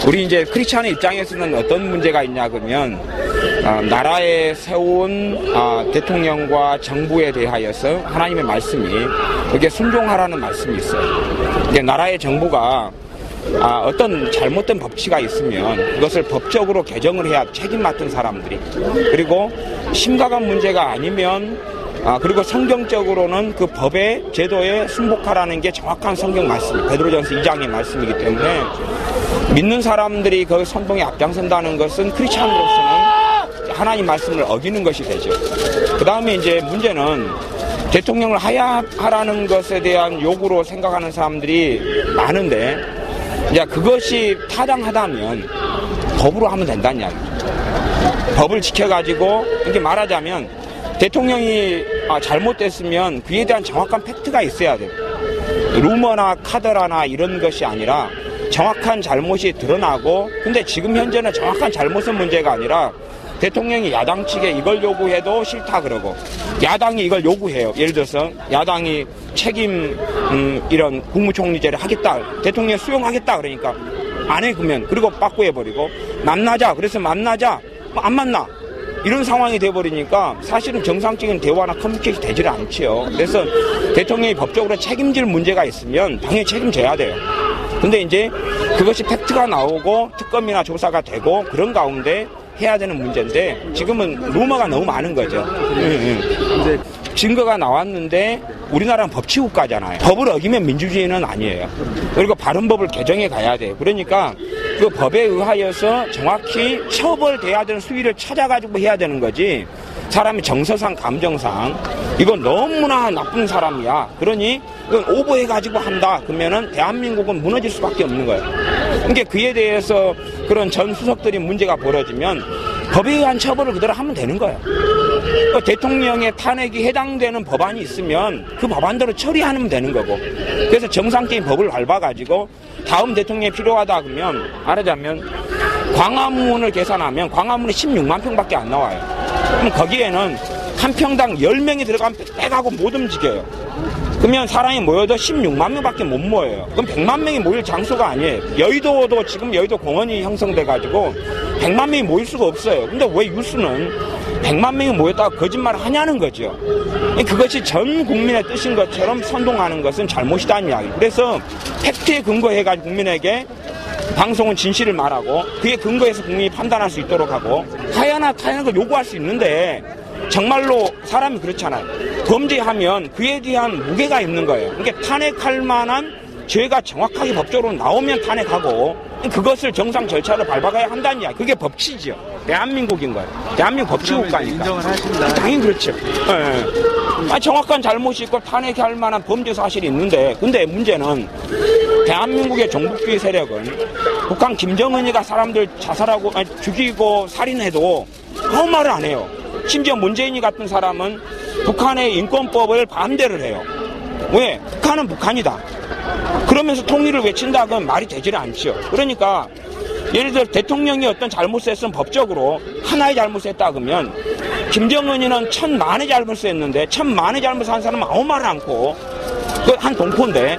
우리 이제 크리스찬의 입장에서는 어떤 문제가 있냐 그러면 나라에 세운 대통령과 정부에 대하여서 하나님의 말씀이 그게 순종하라는 말씀이 있어요. 이게 나라의 정부가 어떤 잘못된 법치가 있으면 그것을 법적으로 개정을 해야 책임 맡은 사람들이, 그리고 심각한 문제가 아니면 그리고 성경적으로는 그 법의 제도에 순복하라는 게 정확한 성경 말씀, 베드로전서 2장의 말씀이기 때문에 믿는 사람들이 그 선동에 앞장선다는 것은 크리스찬으로서는 하나님 말씀을 어기는 것이 되죠. 그 다음에 이제 문제는 대통령을 하야하라는 것에 대한 요구로 생각하는 사람들이 많은데, 이제 그것이 타당하다면 법으로 하면 된다는 이야기죠. 법을 지켜가지고, 이렇게 말하자면 대통령이 잘못됐으면 그에 대한 정확한 팩트가 있어야 돼요. 루머나 카더라나 이런 것이 아니라 정확한 잘못이 드러나고, 근데 지금 현재는 정확한 잘못은 문제가 아니라 대통령이 야당 측에 이걸 요구해도 싫다 그러고 야당이 이걸 요구해요. 예를 들어서 야당이 책임 이런 국무총리제를 하겠다, 대통령 수용하겠다 그러니까 안 해. 그러면 그리고 빠꾸해버리고 만나자, 그래서 만나자, 안 만나, 이런 상황이 돼버리니까 사실은 정상적인 대화나 커뮤니케이션이 되지를 않지요. 그래서 대통령이 법적으로 책임질 문제가 있으면 당연히 책임져야 돼요. 근데 이제 그것이 팩트가 나오고 특검이나 조사가 되고 그런 가운데 해야 되는 문제인데, 지금은 루머가 너무 많은 거죠. 이제 증거가 나왔는데 우리나라는 법치국가잖아요. 법을 어기면 민주주의는 아니에요. 그리고 바른 법을 개정해 가야 돼요. 그러니까 그 법에 의하여서 정확히 처벌돼야 되는 수위를 찾아가지고 해야 되는 거지, 사람이 정서상 감정상 이건 너무나 나쁜 사람이야, 그러니 이건 오버해가지고 한다 그러면은 대한민국은 무너질 수밖에 없는 거예요. 그러니까 그에 대해서 그런 전 수석들이 문제가 벌어지면 법에 의한 처벌을 그대로 하면 되는 거예요. 대통령의 탄핵이 해당되는 법안이 있으면 그 법안대로 처리하면 되는 거고, 그래서 정상적인 법을 밟아가지고 다음 대통령이 필요하다 그러면, 말하자면 광화문을 계산하면 광화문이 16만 평밖에 안 나와요. 그럼 거기에는 한 평당 10명이 들어가면 빼가고 못 움직여요. 그러면 사람이 모여도 16만 명밖에 못 모여요. 그럼 100만 명이 모일 장소가 아니에요. 여의도도 지금 여의도 공원이 형성돼가지고 100만 명이 모일 수가 없어요. 근데 왜 유수는 100만 명이 모였다고 거짓말을 하냐는 거죠. 그것이 전 국민의 뜻인 것처럼 선동하는 것은 잘못이다는 이야기. 그래서 팩트에 근거해가지고 국민에게 방송은 진실을 말하고 그에 근거해서 국민이 판단할 수 있도록 하고, 하야나 타야나 요구할 수 있는데 정말로 사람이 그렇잖아요. 범죄하면 그에 대한 무게가 있는 거예요. 그러니까 탄핵할 만한 죄가 정확하게 법적으로 나오면 탄핵하고, 그것을 정상 절차로 밟아가야 한다는 이야기. 그게 법치죠. 대한민국인 거예요. 대한민국 법치국가니까. 인정을 하신다. 당연히 그렇죠. 네. 정확한 잘못이 있고 탄핵할 만한 범죄 사실이 있는데, 근데 문제는 대한민국의 종북주의 세력은 북한 김정은이가 사람들 자살하고 죽이고 살인해도 아무 말을 안 해요. 심지어 문재인이 같은 사람은 북한의 인권법을 반대를 해요. 왜? 북한은 북한이다. 그러면서 통일을 외친다 그러면 말이 되지를 않죠. 그러니까 예를 들어 대통령이 어떤 잘못을 했으면 법적으로 하나의 잘못을 했다 그러면, 김정은이는 1000만의 잘못을 했는데 1000만의 잘못을 한 사람은 아무 말을 않고 그 한 동포인데,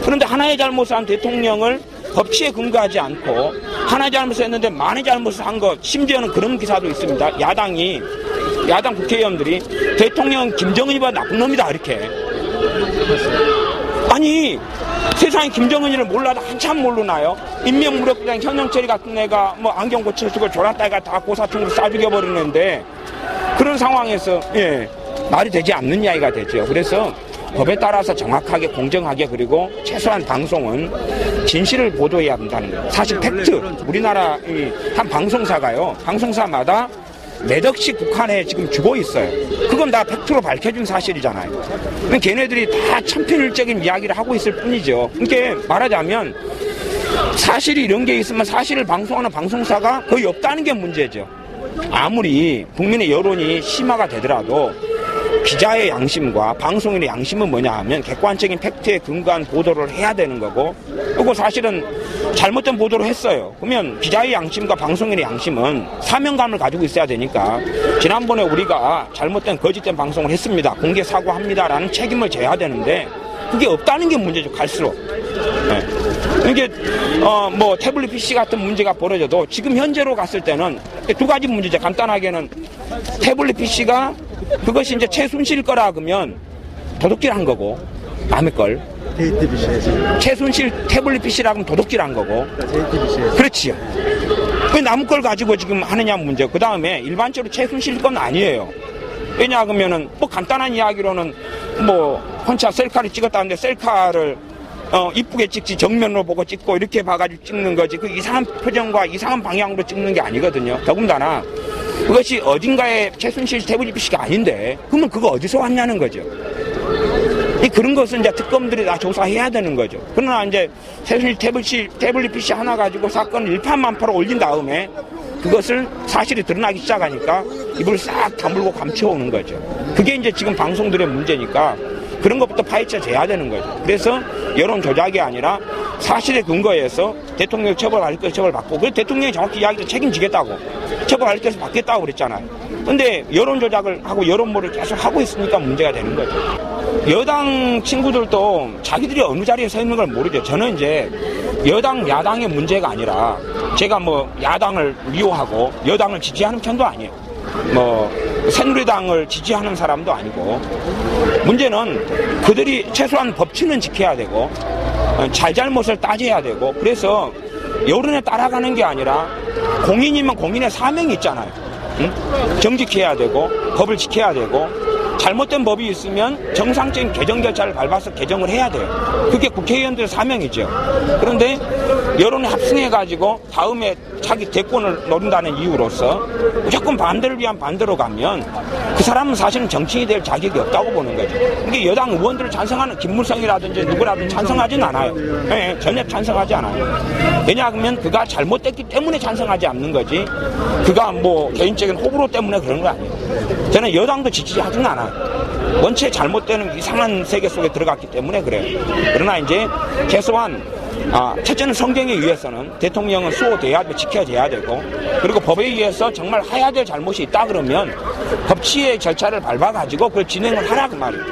그런데 하나의 잘못을 한 대통령을 법치에 근거하지 않고 하나의 잘못을 했는데 만의 잘못을 한 것, 심지어는 그런 기사도 있습니다. 야당 국회의원들이 대통령 김정은이보다 나쁜 놈이다 이렇게. 아니 세상에 김정은이를 몰라도 한참 모르나요? 인명무력부장 현영철이 같은 애가 뭐 안경 고쳐주고 졸았다가 다 고사총으로 쏴 죽여버리는데, 그런 상황에서 말이 되지 않는 이야기가 되죠. 그래서 법에 따라서 정확하게 공정하게, 그리고 최소한 방송은 진실을 보도해야 한다는 거예요. 사실 팩트, 우리나라 한 방송사가요, 방송사마다 몇 억씩 북한에 지금 주고 있어요. 그건 다 팩트로 밝혀준 사실이잖아요. 걔네들이 다 천편일적인 이야기를 하고 있을 뿐이죠. 그러니까 말하자면 사실이 이런 게 있으면 사실을 방송하는 방송사가 거의 없다는 게 문제죠. 아무리 국민의 여론이 심화가 되더라도 기자의 양심과 방송인의 양심은 뭐냐 하면 객관적인 팩트에 근거한 보도를 해야 되는 거고, 그리고 사실은 잘못된 보도를 했어요. 그러면 기자의 양심과 방송인의 양심은 사명감을 가지고 있어야 되니까, 지난번에 우리가 잘못된 거짓된 방송을 했습니다, 공개 사과합니다라는 책임을 져야 되는데 그게 없다는 게 문제죠, 갈수록. 이게 뭐 태블릿 PC 같은 문제가 벌어져도 지금 현재로 갔을 때는 두 가지 문제죠. 간단하게는 태블릿 PC가 그것이 이제 최순실 거라 그러면 도둑질 한 거고 남의 걸. JTBC에서. 최순실 태블릿 PC라 하면 도둑질 한 거고. JTBC에서. 그렇지요. 왜 남의 걸 가지고 지금 하느냐 문제. 그 다음에 일반적으로 최순실 건 아니에요. 왜냐 그러면은 뭐 간단한 이야기로는 뭐 혼자 셀카를 찍었다는데 셀카를 이쁘게 찍지 정면으로 보고 찍고 이렇게 봐가지고 찍는 거지 그 이상한 표정과 이상한 방향으로 찍는 게 아니거든요. 더군다나 그것이 어딘가에 최순실 태블릿 PC가 아닌데 그러면 그거 어디서 왔냐는 거죠. 그런 것은 이제 특검들이 다 조사해야 되는 거죠. 그러나 이제 최순실 태블릿 PC 하나 가지고 사건을 일파만파로 올린 다음에 그것을 사실이 드러나기 시작하니까 입을 싹 다물고 감춰오는 거죠. 그게 이제 지금 방송들의 문제니까 그런 것부터 파헤쳐져야 되는 거죠. 그래서 여론 조작이 아니라 사실의 근거에서 대통령 처벌할 것 처벌받고 그래서 대통령이 정확히 이야기해서 책임지겠다고 처벌할 것을 받겠다고 그랬잖아요. 근데 여론 조작을 하고 여론몰이를 계속 하고 있으니까 문제가 되는 거죠. 여당 친구들도 자기들이 어느 자리에 서 있는 걸 모르죠. 저는 이제 여당 야당의 문제가 아니라 제가 뭐 야당을 미워하고 여당을 지지하는 편도 아니에요. 뭐 새누리당을 지지하는 사람도 아니고 문제는 그들이 최소한 법치는 지켜야 되고 잘잘못을 따져야 되고 그래서 여론에 따라가는 게 아니라 공인이면 공인의 사명이 있잖아요. 응? 정직해야 되고 법을 지켜야 되고 잘못된 법이 있으면 정상적인 개정 절차를 밟아서 개정을 해야 돼요. 그게 국회의원들의 사명이죠. 그런데 여론에 합승해가지고 다음에 자기 대권을 노린다는 이유로서 무조건 반대를 위한 반대로 가면 그 사람은 사실은 정치인이 될 자격이 없다고 보는 거죠. 이게 여당 의원들을 찬성하는 김무성이라든지 누구라든지 찬성하지는 않아요. 네, 전혀 찬성하지 않아요. 왜냐하면 그가 잘못됐기 때문에 찬성하지 않는 거지 그가 뭐 개인적인 호불호 때문에 그런 거 아니에요. 저는 여당도 지지하지는 않아요. 원체 잘못되는 이상한 세계 속에 들어갔기 때문에 그래요. 그러나 이제 최소한 첫째는 성경에 의해서는 대통령은 수호돼야 되고 지켜져야 되고 그리고 법에 의해서 정말 해야 될 잘못이 있다 그러면 법치의 절차를 밟아가지고 그걸 진행을 하라 그 말이에요.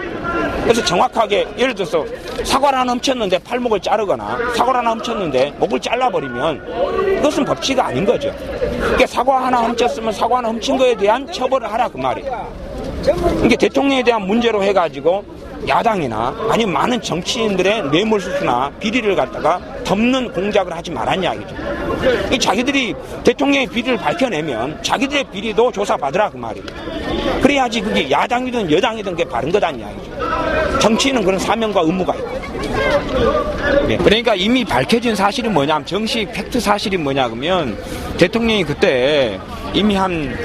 그래서 정확하게 예를 들어서 사과를 하나 훔쳤는데 팔목을 자르거나 사과를 하나 훔쳤는데 목을 잘라버리면 그것은 법치가 아닌 거죠. 그러니까 사과 하나 훔쳤으면 사과 하나 훔친 거에 대한 처벌을 하라 그 말이에요. 이게 대통령에 대한 문제로 해가지고 야당이나 아니면 많은 정치인들의 뇌물수수나 비리를 갖다가 덮는 공작을 하지 말란 이야기죠. 자기들이 대통령의 비리를 밝혀내면 자기들의 비리도 조사받으라 그 말이에요. 그래야지 그게 야당이든 여당이든 그게 바른 거다는 이야기죠. 정치인은 그런 사명과 의무가 있고. 네. 그러니까 이미 밝혀진 사실이 뭐냐면 정식 팩트 사실이 뭐냐 그러면 대통령이 그때 이미 한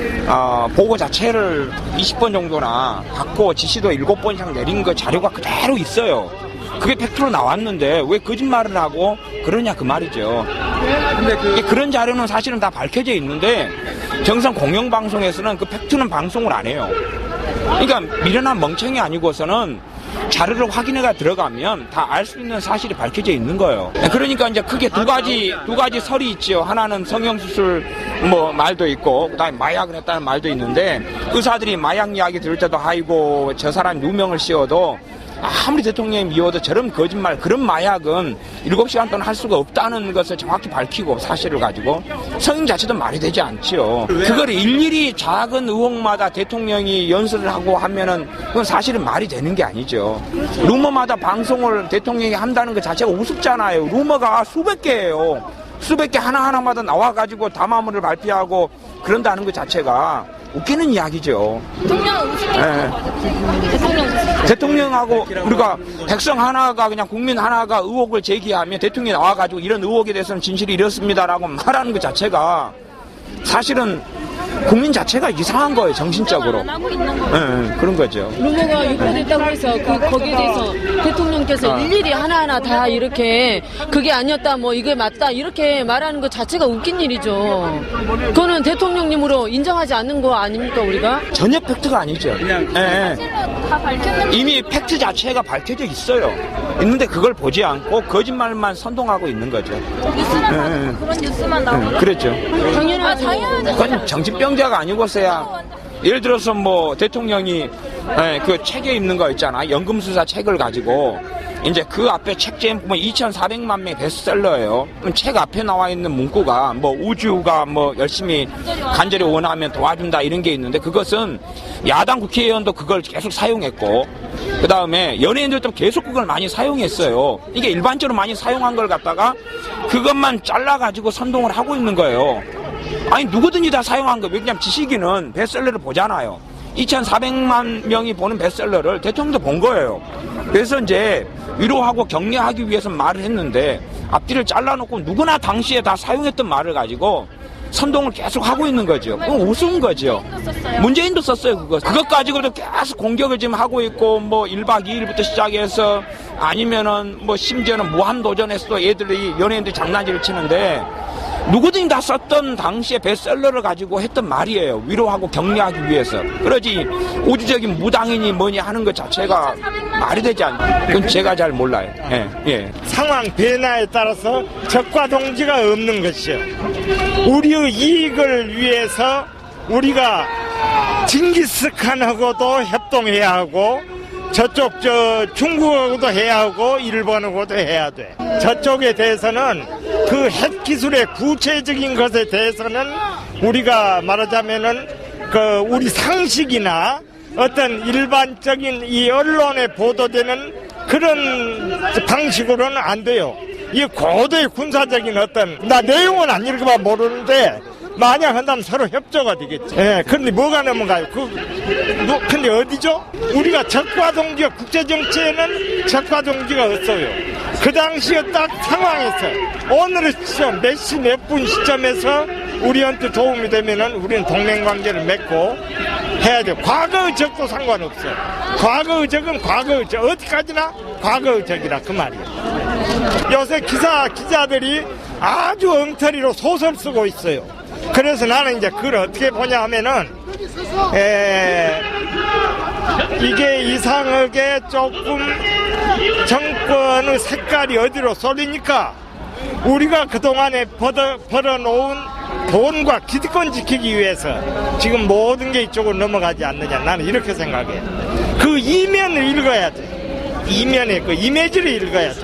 보고 자체를 20번 정도나 받고 지시도 7번 이상 내린 그 자료가 그대로 있어요. 그게 팩트로 나왔는데 왜 거짓말을 하고 그러냐 그 말이죠. 근데 그런 자료는 사실은 다 밝혀져 있는데 정상 공영방송에서는 그 팩트는 방송을 안 해요. 그러니까 미련한 멍청이 아니고서는 자료를 확인해가 들어가면 다 알 수 있는 사실이 밝혀져 있는 거예요. 그러니까 이제 크게 두 가지 설이 있죠. 하나는 성형수술 뭐 말도 있고 그다음에 마약을 했다는 말도 있는데 의사들이 마약 이야기 들을 때도 아이고 저 사람 누명을 씌워도 아무리 대통령이 미워도 저런 거짓말 그런 마약은 7시간 동안 할 수가 없다는 것을 정확히 밝히고 사실을 가지고 성인 자체도 말이 되지 않지요. 그걸 일일이 작은 의혹마다 대통령이 연설을 하고 하면은 그건 사실은 말이 되는 게 아니죠. 루머마다 방송을 대통령이 한다는 것 자체가 우습잖아요. 루머가 수백 개예요. 수백 개 하나하나마다 나와가지고 담화문을 발표하고 그런다는 것 자체가 웃기는 이야기죠. 대통령은 우습게 네. 대통령하고 우리가 백성 하나가 그냥 국민 하나가 의혹을 제기하면 대통령이 나와가지고 이런 의혹에 대해서는 진실이 이렇습니다라고 말하는 것 자체가 사실은 국민 자체가 이상한 거예요, 정신적으로. 안 하고 있는 거예요. 네, 그런 거죠. 루머가 유포됐다고 해서 거기에 대해서 대통령께서 일일이 하나하나 다 이렇게 그게 아니었다 뭐 이게 맞다 이렇게 말하는 것 자체가 웃긴 일이죠. 그거는 대통령님으로 인정하지 않는 거 아닙니까 우리가? 전혀 팩트가 아니죠. 네. 다 밝혔는데 이미 팩트 자체가 밝혀져 있어요. 있는데 그걸 보지 않고 거짓말만 선동하고 있는 거죠. 뉴스만 봐도 그런 뉴스만 나오고 그랬죠. 당연하죠. 당연하죠. 그건 정신병자가 아니고서야 예를 들어서 뭐 대통령이 그 책에 있는 거 있잖아. 연금수사 책을 가지고 이제 그 앞에 책 제목은 2,400만 명의 베스트셀러예요. 책 앞에 나와 있는 문구가 뭐 우주가 뭐 열심히 간절히 원하면 도와준다 이런 게 있는데 그것은 야당 국회의원도 그걸 계속 사용했고 그 다음에 연예인들도 계속 그걸 많이 사용했어요. 이게 일반적으로 많이 사용한 걸 갖다가 그것만 잘라가지고 선동을 하고 있는 거예요. 아니 누구든지 다 사용한 거예요. 왜냐하면 지식인은 베스트셀러를 보잖아요. 2,400만 명이 보는 베스트셀러를 대통령도 본 거예요. 그래서 이제 위로하고 격려하기 위해서 말을 했는데 앞뒤를 잘라놓고 누구나 당시에 다 사용했던 말을 가지고 선동을 계속 하고 있는 거죠. 그건 우스운 거죠. 문재인도 썼어요, 그거. 그것 가지고도 계속 공격을 지금 하고 있고, 뭐 1박 2일부터 시작해서 아니면은 뭐 심지어는 무한도전에서도 애들이 연예인들이 장난질을 치는데 누구든지 다 썼던 당시에 베스트셀러를 가지고 했던 말이에요. 위로하고 격려하기 위해서. 그러지 우주적인 무당이니 뭐니 하는 것 자체가 말이 되지 않아요. 그건 제가 잘 몰라요. 예, 예. 상황 변화에 따라서 적과 동지가 없는 것이요. 우리의 이익을 위해서 우리가 징기스칸하고도 협동해야 하고 저쪽 중국하고도 해야 하고 일본하고도 해야 돼. 저쪽에 대해서는 그 핵 기술의 구체적인 것에 대해서는 우리가 말하자면은 그 우리 상식이나 어떤 일반적인 이 언론에 보도되는 그런 방식으로는 안 돼요. 이 고도의 군사적인 어떤 나 내용은 안 읽어봐 모르는데 만약 한다면 서로 협조가 되겠지. 예, 그런데 뭐가 넘어가요? 근데 어디죠? 우리가 적과 동지가 국제정치에는 적과 동지가 없어요. 그 당시에 딱 상황에서 오늘의 시점 몇 시 몇 분 시점에서 우리한테 도움이 되면은 우리는 동맹관계를 맺고 해야 돼요. 과거의 적도 상관없어요. 과거의 적은 과거의 적. 어디까지나 과거의 적이라 그 말이에요. 요새 기자들이 아주 엉터리로 소설 쓰고 있어요. 그래서 나는 이제 그걸 어떻게 보냐 하면은, 이게 이상하게 조금 정권의 색깔이 어디로 쏠리니까 우리가 그동안에 벌어놓은 돈과 기득권 지키기 위해서 지금 모든 게 이쪽으로 넘어가지 않느냐. 나는 이렇게 생각해. 그 이면을 읽어야 돼. 이면의 그 이미지를 읽어야 돼.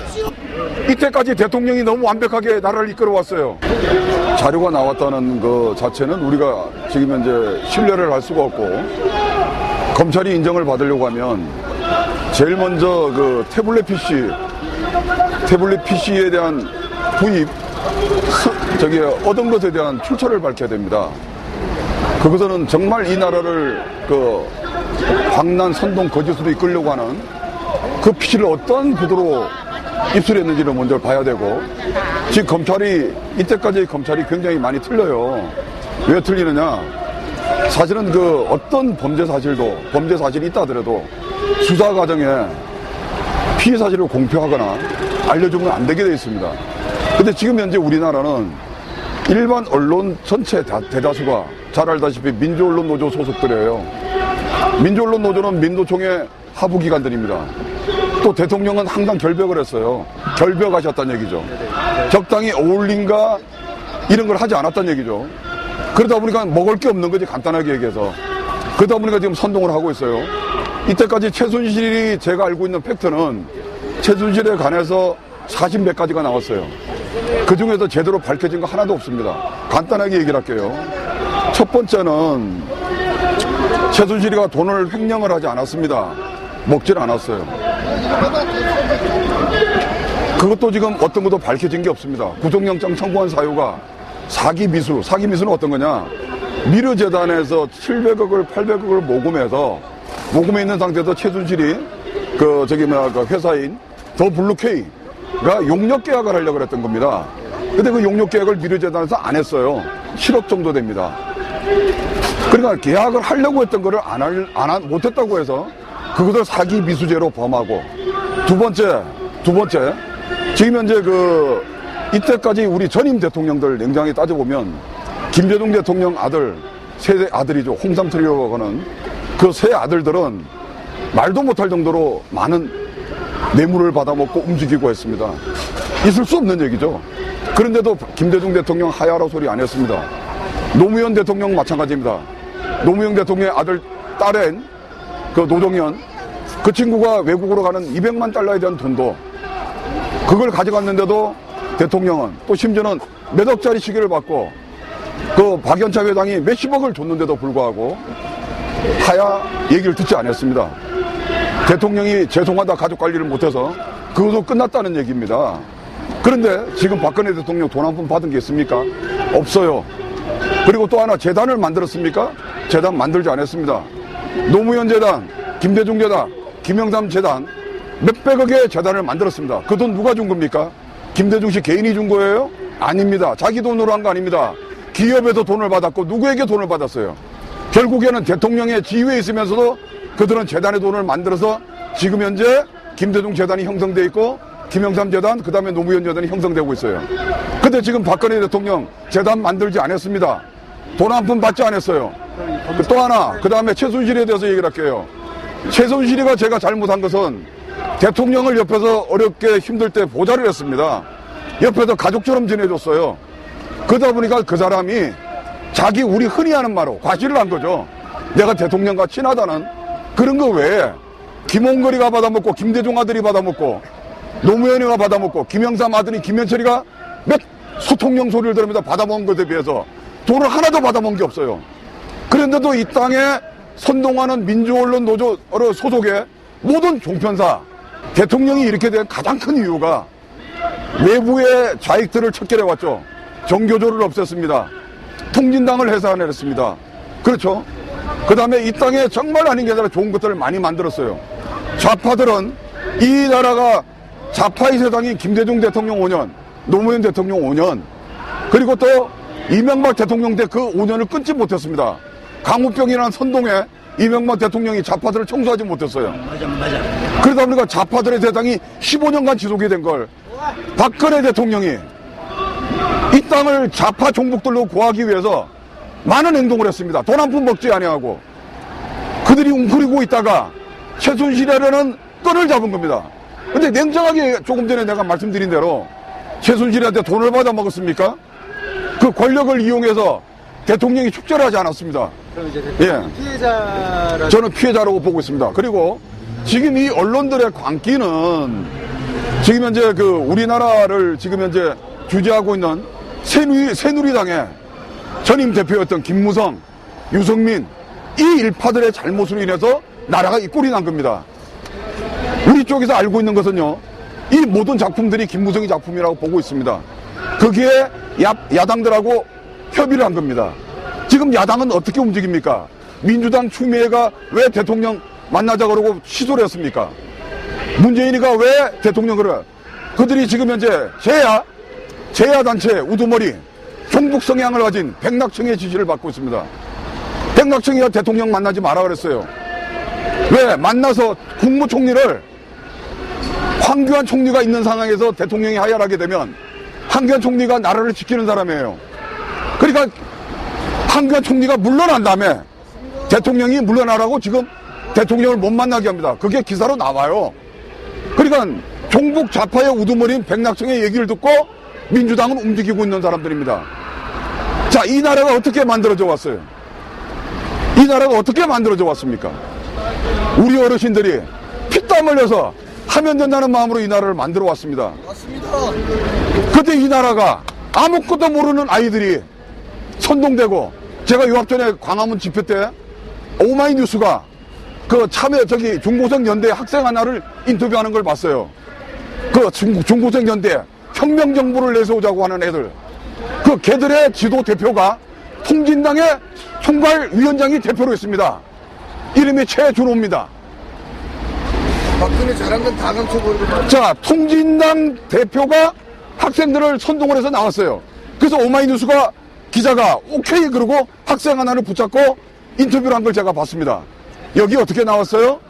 이때까지 대통령이 너무 완벽하게 나라를 이끌어왔어요. 자료가 나왔다는 그 자체는 우리가 지금 현재 신뢰를 할 수가 없고, 검찰이 인정을 받으려고 하면 제일 먼저 그 태블릿 PC에 대한 구입, 얻은 것에 대한 출처를 밝혀야 됩니다. 그것은 정말 이 나라를 그 광란 선동 거짓으로 이끌려고 하는 그 PC를 어떠한 구도로 입수했는지를 먼저 봐야 되고, 지금 이때까지의 검찰이 굉장히 많이 틀려요. 왜 틀리느냐? 사실은 그 어떤 범죄 사실이 있다 하더라도 수사 과정에 피해 사실을 공표하거나 알려주면 안 되게 되어 있습니다. 근데 지금 현재 우리나라는 일반 언론 전체 대다수가 잘 알다시피 민주언론 노조 소속들이에요. 민주언론 노조는 민노총의 하부기관들입니다. 또 대통령은 항상 결벽을 했어요. 결벽하셨다는 얘기죠. 적당히 어울린가 이런 걸 하지 않았다는 얘기죠. 그러다 보니까 먹을 게 없는 거지, 간단하게 얘기해서. 그러다 보니까 지금 선동을 하고 있어요. 이때까지 최순실이 제가 알고 있는 팩트는 최순실에 관해서 40몇 가지가 나왔어요. 그 중에서 제대로 밝혀진 거 하나도 없습니다. 간단하게 얘기를 할게요. 첫 번째는 최순실이가 돈을 횡령을 하지 않았습니다. 먹질 않았어요. 그것도 지금 어떤 것도 밝혀진 게 없습니다. 구속영장 청구한 사유가 사기미수. 사기미수는 어떤 거냐? 미르재단에서 700억을 800억을 모금해 있는 상태에서 최순실이 그 회사인 더 블루케이가 용역 계약을 하려고 했던 겁니다. 근데 그 용역 계약을 미르재단에서 안 했어요. 7억 정도 됩니다. 그러니까 계약을 하려고 했던 거를 못했다고 해서 그것을 사기 미수죄로 범하고, 두 번째, 지금 현재 이때까지 우리 전임 대통령들 냉정하게 따져보면, 김대중 대통령 세 아들이죠. 홍상철이라고 하는 그 세 아들들은 말도 못할 정도로 많은 뇌물을 받아먹고 움직이고 했습니다. 있을 수 없는 얘기죠. 그런데도 김대중 대통령 하야라 소리 안 했습니다. 노무현 대통령 마찬가지입니다. 노무현 대통령의 딸인 그 노동현, 그 친구가 외국으로 가는 200만 달러에 대한 돈도 그걸 가져갔는데도 대통령은 또 심지어는 몇 억짜리 시계를 받고 그 박연차 회장이 몇십억을 줬는데도 불구하고 하야 얘기를 듣지 않았습니다. 대통령이 죄송하다 가족 관리를 못해서 그것도 끝났다는 얘기입니다. 그런데 지금 박근혜 대통령 돈 한 푼 받은 게 있습니까? 없어요. 그리고 또 하나 재단을 만들었습니까? 재단 만들지 않았습니다. 노무현 재단, 김대중 재단, 김영삼 재단 몇백억의 재단을 만들었습니다. 그 돈 누가 준 겁니까? 김대중 씨 개인이 준 거예요? 아닙니다. 자기 돈으로 한 거 아닙니다. 기업에서 돈을 받았고 누구에게 돈을 받았어요? 결국에는 대통령의 지위에 있으면서도 그들은 재단의 돈을 만들어서 지금 현재 김대중 재단이 형성돼 있고 김영삼 재단, 그 다음에 노무현 재단이 형성되고 있어요. 근데 지금 박근혜 대통령 재단 만들지 않았습니다. 돈 한 푼 받지 않았어요. 또 하나, 그 다음에 최순실에 대해서 얘기를 할게요. 최순실이가 제가 잘못한 것은 대통령을 옆에서 어렵게 힘들 때 보좌를 했습니다. 옆에서 가족처럼 지내줬어요. 그러다 보니까 그 사람이 자기 우리 흔히 하는 말로 과시를 한 거죠. 내가 대통령과 친하다는 그런 거 외에 김홍걸이가 받아먹고 김대중 아들이 받아먹고 노무현이가 받아먹고 김영삼 아들이 김현철이가 몇 소통령 소리를 들으면서 받아먹은 것에 비해서 돈을 하나도 받아먹은 게 없어요. 그런데도 이 땅에 선동하는 민주언론 노조 소속의 모든 종편사 대통령이 이렇게 된 가장 큰 이유가 외부의 좌익들을 척결해왔죠. 정교조를 없앴습니다. 통진당을 해산했습니다. 그렇죠. 그 다음에 이 땅에 정말 아닌 게 아니라 좋은 것들을 많이 만들었어요. 좌파들은 이 나라가 좌파의 세상인 김대중 대통령 5년, 노무현 대통령 5년, 그리고 또 이명박 대통령 때 그 5년을 끊지 못했습니다. 강우병이라는 선동에 이명박 대통령이 좌파들을 청소하지 못했어요. 그러다 보니까 좌파들의 세상이 15년간 지속이 된 걸 박근혜 대통령이 이 땅을 좌파 종북들로 구하기 위해서 많은 행동을 했습니다. 돈 한 푼 먹지 아니하고 그들이 웅크리고 있다가 최순실이라는 끈을 잡은 겁니다. 근데 냉정하게 조금 전에 내가 말씀드린 대로 최순실한테 돈을 받아 먹었습니까? 그 권력을 이용해서 대통령이 축제를 하지 않았습니다. 그럼 이제 예. 피해자라 저는 피해자라고 보고 있습니다. 그리고 지금 이 언론들의 광기는 지금 현재 그 우리나라를 지금 현재 주재하고 있는 새누리당의 전임 대표였던 김무성, 유승민 이 일파들의 잘못으로 인해서 나라가 이 꼴이 난 겁니다. 우리 쪽에서 알고 있는 것은요, 이 모든 작품들이 김무성의 작품이라고 보고 있습니다. 거기에 야당들하고 협의를 한 겁니다. 지금 야당은 어떻게 움직입니까? 민주당 추미애가 왜 대통령 만나자 그러고 취소를 했습니까? 문재인이가 왜 대통령 그래? 그들이 지금 현재 제야단체 우두머리 종북 성향을 가진 백낙청의 지시를 받고 있습니다. 백낙청이가 대통령 만나지 마라 그랬어요. 왜? 만나서 국무총리를 황교안 총리가 있는 상황에서 대통령이 하야하게 되면 황교안 총리가 나라를 지키는 사람이에요. 그러니까 황교안 총리가 물러난 다음에 대통령이 물러나라고 지금 대통령을 못 만나게 합니다. 그게 기사로 나와요. 그러니까 종북 좌파의 우두머리인 백낙청의 얘기를 듣고 민주당은 움직이고 있는 사람들입니다. 자, 이 나라가 어떻게 만들어져 왔어요? 이 나라가 어떻게 만들어져 왔습니까? 우리 어르신들이 피땀 흘려서 하면 된다는 마음으로 이 나라를 만들어 왔습니다. 맞습니다. 그때 이 나라가 아무것도 모르는 아이들이 선동되고, 제가 유학 전에 광화문 집회 때 오마이뉴스가 그 참여 중고생 연대 학생 하나를 인터뷰하는 걸 봤어요. 그 중고생 연대 혁명 정부를 내세우자고 하는 애들, 그 걔들의 지도 대표가 통진당의 총괄위원장이 대표로 있습니다. 이름이 최준호입니다. 박근혜 잘한 건 다 감춰버리고. 자, 통진당 대표가 학생들을 선동을 해서 나왔어요. 그래서 오마이뉴스가 기자가 오케이 그러고 학생 하나를 붙잡고 인터뷰를 한 걸 제가 봤습니다. 여기 어떻게 나왔어요?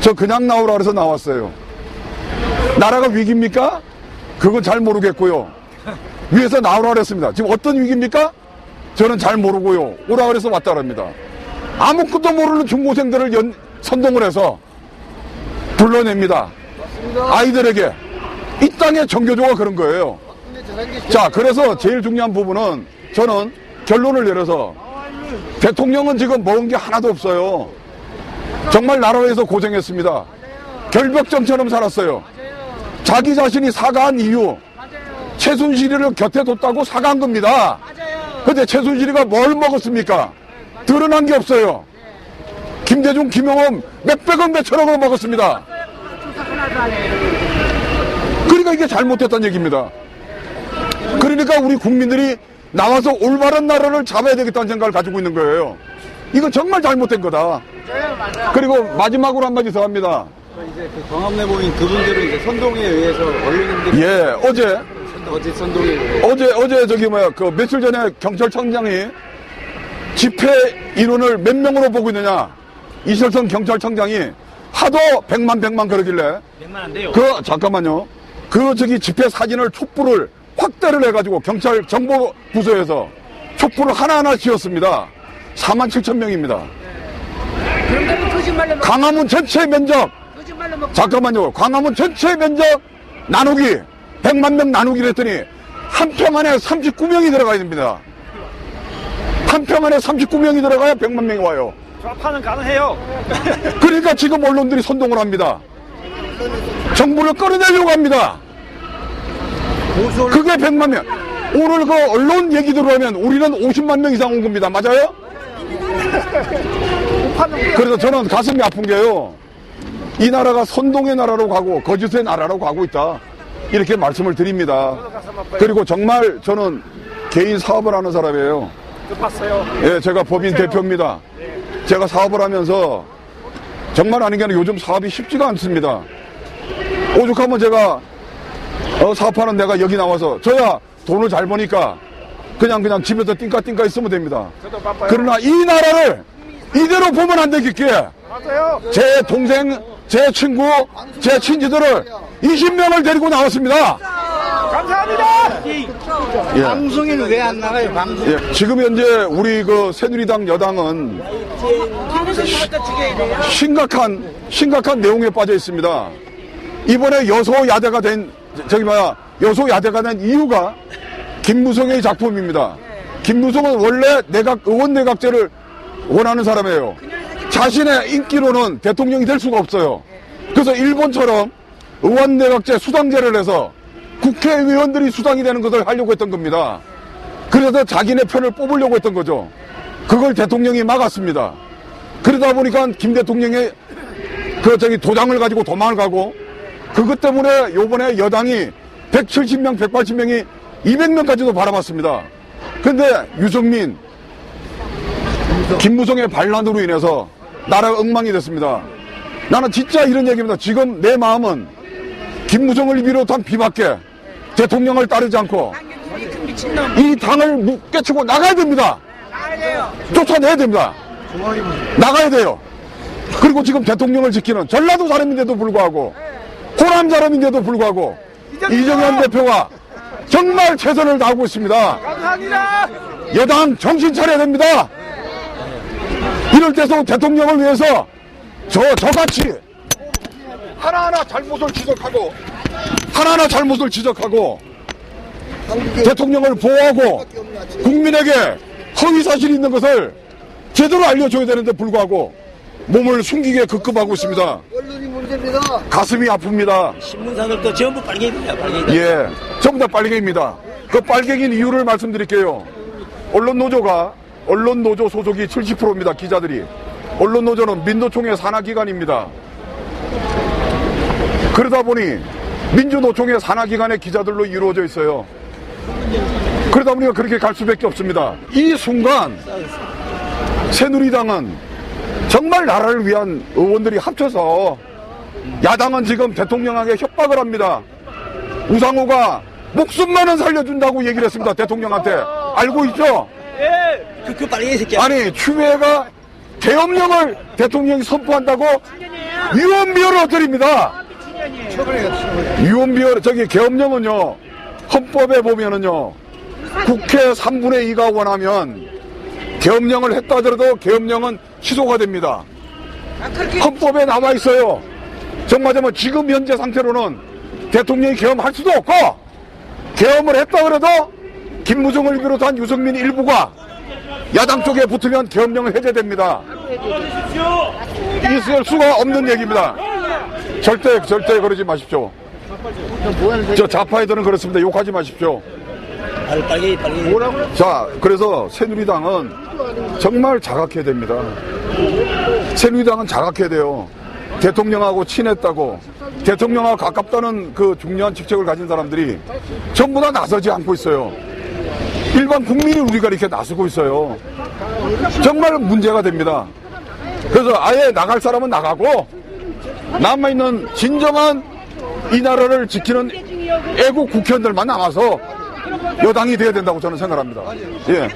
저 그냥 나오라 그래서 나왔어요. 나라가 위기입니까? 그건 잘 모르겠고요. 위에서 나오라 그랬습니다. 지금 어떤 위기입니까? 저는 잘 모르고요. 오라 그래서 왔다 그럽니다. 아무것도 모르는 중고생들을 선동을 해서 불러냅니다. 아이들에게. 이 땅의 정교조가 그런 거예요. 자, 그래서 제일 중요한 부분은 저는 결론을 내려서 대통령은 지금 먹은 게 하나도 없어요. 정말 나라에서 고생했습니다. 결벽점처럼 살았어요. 자기 자신이 사과한 이유, 최순실이를 곁에 뒀다고 사과한 겁니다. 근데 최순실이가 뭘 먹었습니까? 드러난 게 없어요. 김대중, 김영엄 몇백억, 몇천억을 먹었습니다. 그러니까 이게 잘못됐다는 얘기입니다. 그러니까 우리 국민들이 나와서 올바른 나라를 잡아야 되겠다는 생각을 가지고 있는 거예요. 이건 정말 잘못된 거다. 그리고 마지막으로 한마디 더 합니다. 이제 그 경합내보인 그분들은 이제 선동에 의해서 언론인들이 예, 어제 선동에 의해서 어제 저기 그 며칠 전에 경찰청장이 집회 인원을 몇 명으로 보고 있느냐. 이철성 경찰청장이 하도 100만 그러길래. 100만 안 돼요. 잠깐만요. 저기 집회 사진을 촛불을 확대를 해가지고 경찰 정보부서에서 촛불을 하나하나 지었습니다. 47,000명입니다. 광화문 전체 면적. 잠깐만요. 광화문 전체 면적 나누기 100만 명 나누기를 했더니 한 평 안에 39명이 들어가야 됩니다. 한 평 안에 39명이 들어가야 100만 명이 와요. 좌파는 가능해요. 그러니까 지금 언론들이 선동을 합니다. 정부를 끌어내려고 합니다. 그게 100만 명. 오늘 그 언론 얘기 들어오면 우리는 50만 명 이상 온 겁니다. 맞아요? 그래서 저는 가슴이 아픈 게요. 이 나라가 선동의 나라로 가고 거짓의 나라로 가고 있다. 이렇게 말씀을 드립니다. 그리고 정말 저는 개인 사업을 하는 사람이에요. 봤어요. 예, 제가 법인 대표입니다. 제가 사업을 하면서 정말 아닌 게 아니라 요즘 사업이 쉽지가 않습니다. 오죽하면 제가 사업하는 내가 여기 나와서 저야 돈을 잘 버니까 그냥 집에서 띵까띵까 있으면 됩니다. 그러나 이 나라를 이대로 보면 안 되겠기에 맞아요. 제 동생, 제 친구, 제 친지들을 20명을 데리고 나왔습니다. 감사합니다. 예. 방송에는 왜 안 나가요? 방송. 예, 지금 현재 우리 그 새누리당 여당은 심각한 내용에 빠져 있습니다. 이번에 여소야대가 된 이유가 김무성의 작품입니다. 김무성은 원래 의원내각제를 원하는 사람이에요. 자신의 인기로는 대통령이 될 수가 없어요. 그래서 일본처럼 의원내각제 수당제를 해서 국회의원들이 수당이 되는 것을 하려고 했던 겁니다. 그래서 자기네 편을 뽑으려고 했던 거죠. 그걸 대통령이 막았습니다. 그러다 보니까 김 대통령의 도장을 가지고 도망을 가고 그것 때문에 요번에 여당이 170명, 180명이 200명까지도 바라봤습니다. 근데 유승민, 김무성의 반란으로 인해서 나라가 엉망이 됐습니다. 나는 진짜 이런 얘기입니다. 지금 내 마음은 김무성을 비롯한 비박계 대통령을 따르지 않고 이 당을 깨치고 나가야 됩니다. 쫓아내야 됩니다. 나가야 돼요. 그리고 지금 대통령을 지키는 전라도 사람인데도 불구하고 호남 사람인데도 불구하고 이정현 대표가 정말 최선을 다하고 있습니다. 감사합니다. 여당 정신 차려야 됩니다. 이럴 때서 대통령을 위해서 저같이 하나하나 잘못을 지적하고 대통령을 보호하고 국민에게 허위사실이 있는 것을 제대로 알려줘야 되는데 불구하고 몸을 숨기게 급급하고 있습니다. 언론이 문제입니다. 가슴이 아픕니다. 신문사들도 전부 빨갱이야, 빨갱이. 예, 전부 다 빨갱이입니다. 그 빨갱이인 이유를 말씀드릴게요. 언론노조 소속이 70%입니다. 기자들이. 언론노조는 민노총의 산하기관입니다. 그러다 보니 민주노총의 산하기관의 기자들로 이루어져 있어요. 그러다 보니까 그렇게 갈 수밖에 없습니다. 이 순간 새누리당은 정말 나라를 위한 의원들이 합쳐서 야당은 지금 대통령에게 협박을 합니다. 우상호가 목숨만은 살려준다고 얘기를 했습니다. 대통령한테. 알고 있죠? 예. 그 빨갱이 새끼야. 아니 추미애가 계엄령을 대통령이 선포한다고 위헌비어를 드립니다. 계엄령은요 헌법에 보면은요 국회 3분의 2가 원하면 계엄령을 했다 하더라도 계엄령은 취소가 됩니다. 헌법에 나와 있어요. 정말하자면 지금 현재 상태로는 대통령이 계엄할 수도 없고 계엄을 했다 그래도 김무성을 비롯한 유승민 일부가 야당 쪽에 붙으면 계엄령은 해제됩니다. 있을 수가 없는 얘기입니다. 절대 그러지 마십시오. 저 좌파 애들은 그렇습니다. 욕하지 마십시오. 빨개. 자, 그래서 새누리당은 정말 자각해야 됩니다. 새누리당은 자각해야 돼요. 대통령하고 친했다고, 대통령하고 가깝다는 그 중요한 직책을 가진 사람들이 전부 다 나서지 않고 있어요. 일반 국민이 우리가 이렇게 나서고 있어요. 정말 문제가 됩니다. 그래서 아예 나갈 사람은 나가고, 남아있는 진정한 이 나라를 지키는 애국 국회의원들만 남아서 여당이 돼야 된다고 저는 생각합니다. 예.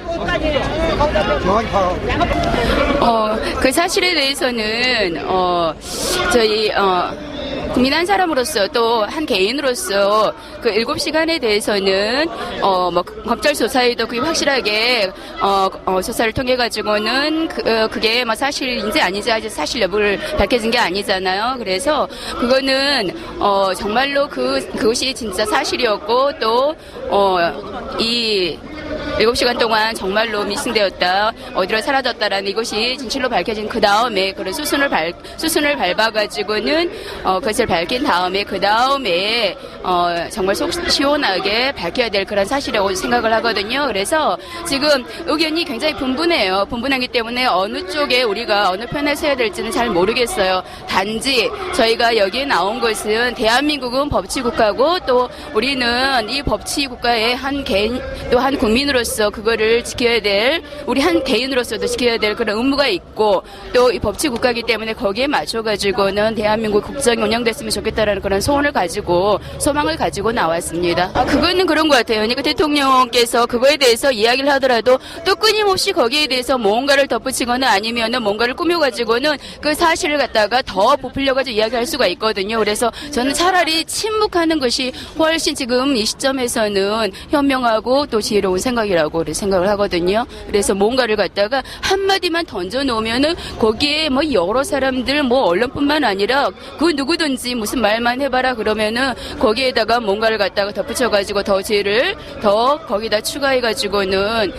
그 사실에 대해서는 저희 국민 한 사람으로서 또 한 개인으로서 그 7시간에 대해서는 뭐 검찰 조사에도 그게 확실하게 조사를 통해 가지고는 그게 뭐 사실인지 아닌지 아직 사실 여부를 밝혀진 게 아니잖아요. 그래서 그거는 정말로 그것이 진짜 사실이었고 또 이 7시간 동안 정말로 미싱되었다, 어디로 사라졌다라는 이것이 진실로 밝혀진 그 다음에 그런 수순을 밟아가지고는 그것을 밝힌 다음에 그 다음에 정말 속 시원하게 밝혀야 될 그런 사실이라고 생각을 하거든요. 그래서 지금 의견이 굉장히 분분해요. 분분하기 때문에 어느 쪽에 우리가 어느 편에 서야 될지는 잘 모르겠어요. 단지 저희가 여기에 나온 것은 대한민국은 법치국가고 또 우리는 이 법치국가의 한 개인 또 한 국민으로서 그거를 지켜야 될, 우리 한 개인으로서도 지켜야 될 그런 의무가 있고 또 이 법치국가이기 때문에 거기에 맞춰가지고는 대한민국 국정이 운영됐으면 좋겠다라는 그런 소망을 가지고 나왔습니다. 그거는 그런 것 같아요. 그러니까 대통령께서 그거에 대해서 이야기를 하더라도 또 끊임없이 거기에 대해서 뭔가를 덧붙이거나 아니면은 뭔가를 꾸며가지고는 그 사실을 갖다가 더 부풀려가지고 이야기할 수가 있거든요. 그래서 저는 차라리 침묵하는 것이 훨씬 지금 이 시점에서는 현명하고 또 지혜로운 생각이라고 생각을 하거든요. 그래서 뭔가를 갖다가 한마디만 던져놓으면은 거기에 뭐 여러 사람들 뭐 언론뿐만 아니라 그 누구든지 무슨 말만 해봐라 그러면은 거기에다가 뭔가를 갖다가 덧붙여가지고 더 죄를 더 거기다 추가해가지고는